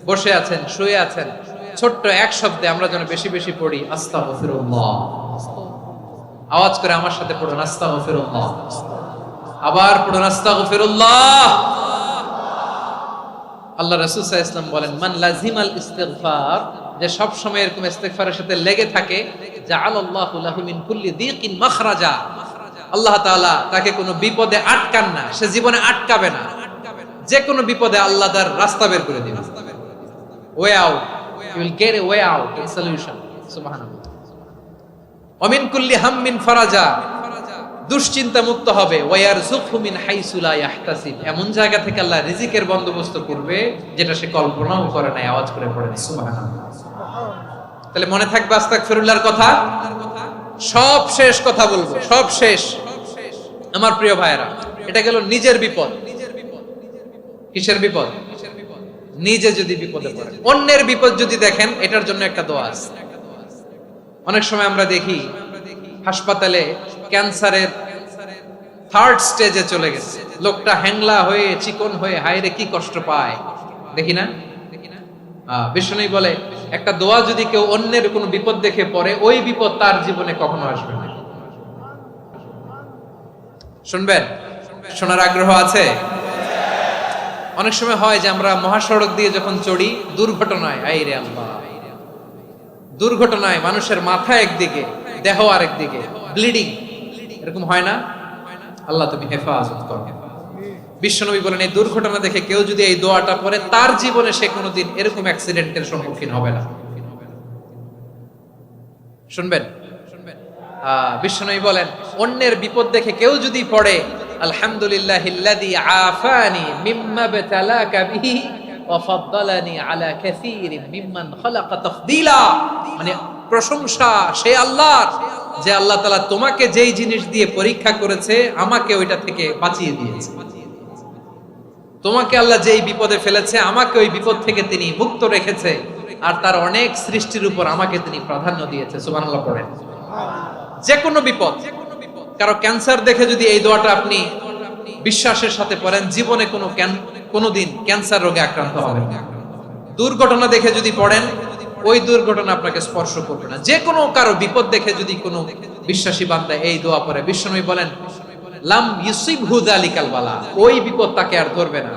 বসে আছেন, শুয়ে আছেন, ছোট্ট এক শব্দে আমরা যেন বেশি বেশি পড়ি আস্তাগফিরুল্লাহ। আওয়াজ করে আমার সাথে পড়ুন আস্তাগফিরুল্লাহ। আবার পড়ুন আস্তাগফিরুল্লাহ। আল্লাহ রাসূল সাল্লাল্লাহু আলাইহি ওয়াসাল্লাম বলেন, মান লাজিমাল ইস্তিগফার, যে সব সময় এরকম ইস্তিগফারের সাথে লেগে থাকে, জাআলাল্লাহু লাহু মিন কুল্লি দীকিন মাখরাজা, আল্লাহ তাআলা তাকে কোনো বিপদে আটকান না, সে জীবনে আটকাবে না। যে কোনো বিপদে আল্লাহ তার রাস্তা বের করে দিবেন, way out, you will get a way out, a solution. সুবহানাল্লাহ। ওয়া মিন কুল্লি হাম্মিন ফারাজা, দুশ্চিন্তা মুক্ত হবে, ওয়া ইয়ারযুকহু মিন হাইসু লা ইয়াহতাসিব, এমন জায়গা থেকে আল্লাহ রিজিকের বন্দোবস্ত করবে যেটা সে কল্পনাও করে নাই। আওয়াজ করে পড়েন সুবহানাল্লাহ। তাহলে মনে থাকবে আস্তাগফিরুল্লাহর কথা। সব শেষ কথা বলবো, সব শেষ আমার প্রিয় ভাইয়েরা। এটা গেল নিজের বিপদ। কিসের বিপদ? নিজে যদি বিপদে পড়ে, অন্যের বিপদ যদি দেখেন, এটার জন্য একটা দোয়া আছে। অনেক সময় আমরা দেখি হাসপাতালে ক্যান্সারের 3rd স্টেজে চলে গেছে, লোকটা হ্যাংলা হয়ে, চিকন হয়ে, হায়রে কি কষ্ট পায়, দেখি না? বিষ্ণুই বলে, একটা দোয়া যদি কেউ অন্যের কোনো বিপদ দেখে পড়ে, ওই বিপদ তার জীবনে কখনো আসবে না। শুনবেন? শোনার আগ্রহ আছে? অনেক সময় হয় যে আমরা মহাসড়ক দিয়ে যখন চড়ি, দুর্ঘটনায়, আইরে আল্লাহ, দুর্ঘটনায় মানুষের মাথা একদিকে, দেহ আরেকদিকে, ব্লিডিং, এরকম হয় না? আল্লাহ তুমি হেফাজত করো। বিশ্বনবী বলেন, এই দুর্ঘটনা দেখে কেউ যদি এই দোয়াটা পড়ে, তার জীবনে সে কোনোদিন এরকম অ্যাক্সিডেন্টের সম্মুখীন হবে না। শুনবেন? বিশ্বনবী বলেন, অন্যের বিপদ দেখে কেউ যদি পড়ে, আলহামদুলিল্লাহিল্লাযী আফানি মিম্মা বতালাকা বিহি ওয়া ফাদ্দালানি আলা কাসীরিন মিম্মান খালাকা তাফদীলা, মানে প্রশংসা সে আল্লাহর, যে আল্লাহ তাআলা তোমাকে যেই জিনিস দিয়ে পরীক্ষা করেছে, আমাকে ওইটা থেকে বাঁচিয়ে দিয়েছে। তোমাকে আল্লাহ যেই বিপদে ফেলেছে, আমাকে ওই বিপদ থেকে তিনি মুক্ত রেখেছে, আর তার অনেক সৃষ্টির উপর আমাকে তিনি প্রাধান্য দিয়েছে। সুবহানাল্লাহ পড়েন। যে কোনো বিপদ, কারো ক্যান্সার দেখে যদি এই দোয়াটা আপনি বিশ্বাসের সাথে পড়েন, জীবনে কোনোদিন ক্যান্সার রোগে আক্রান্ত হবেন না। দুর্ঘটনা দেখে যদি পড়েন, ওই দুর্ঘটনা আপনাকে স্পর্শ করবে না। যে কোনো কারো বিপদ দেখে যদি কোনো বিশ্বাসী বান্দা এই দোয়া পড়ে, বিশ্বনবী বলেন, লাম ইউসিবহু যালিকাল বালা, ওই বিপদ তাকে আর ধরবে না।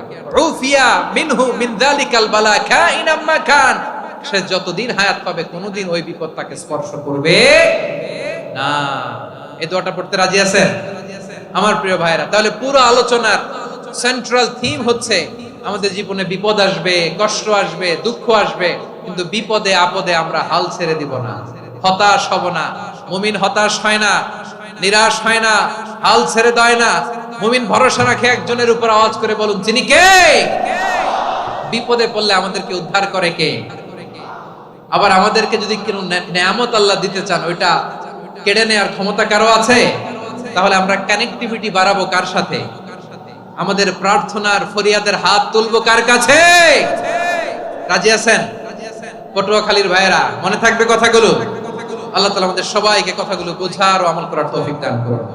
উফিয়া মিনহু মিন যালিকাল বালা কাইনাম মা কান, সে যতদিন হায়াত পাবে কোনোদিন ওই বিপদ তাকে স্পর্শ করবে না। এই দোয়াটা পড়তে রাজি আছেন আমার প্রিয় ভাইরা? তাহলে পুরো আলোচনার সেন্ট্রাল থিম হচ্ছে আমাদের জীবনে বিপদ আসবে, কষ্ট আসবে, দুঃখ আসবে, কিন্তু বিপদে আপদে আমরা হাল ছেড়ে দিব না, হতাশ হব না। মুমিন হতাশ হয় না, নিরাশ হয় না, হাল ছেড়ে দেয় না। মুমিন ভরসা রাখে একজনের উপর। আওয়াজ করে বলুন, যিনি কে? বিপদে পড়লে আমাদেরকে উদ্ধার করে কে? আবার আমাদেরকে যদি কোনো নেয়ামত আল্লাহ দিতে চান, ওইটা কেড়ে নেওয়ার ক্ষমতা কারো আছে? তাহলে আমরা কানেক্টিভিটি বাড়াবো কার সাথে? আমাদের প্রার্থনার ফরিয়াদের হাত তুলবো কার কাছে? রাজি আছেন পটুয়াখালীর ভাইয়েরা? মনে থাকবে কথাগুলো? আল্লাহ তাআলা আমাদের সবাইকে কথাগুলো বোঝার ও আমল করার তৌফিক দান করুন।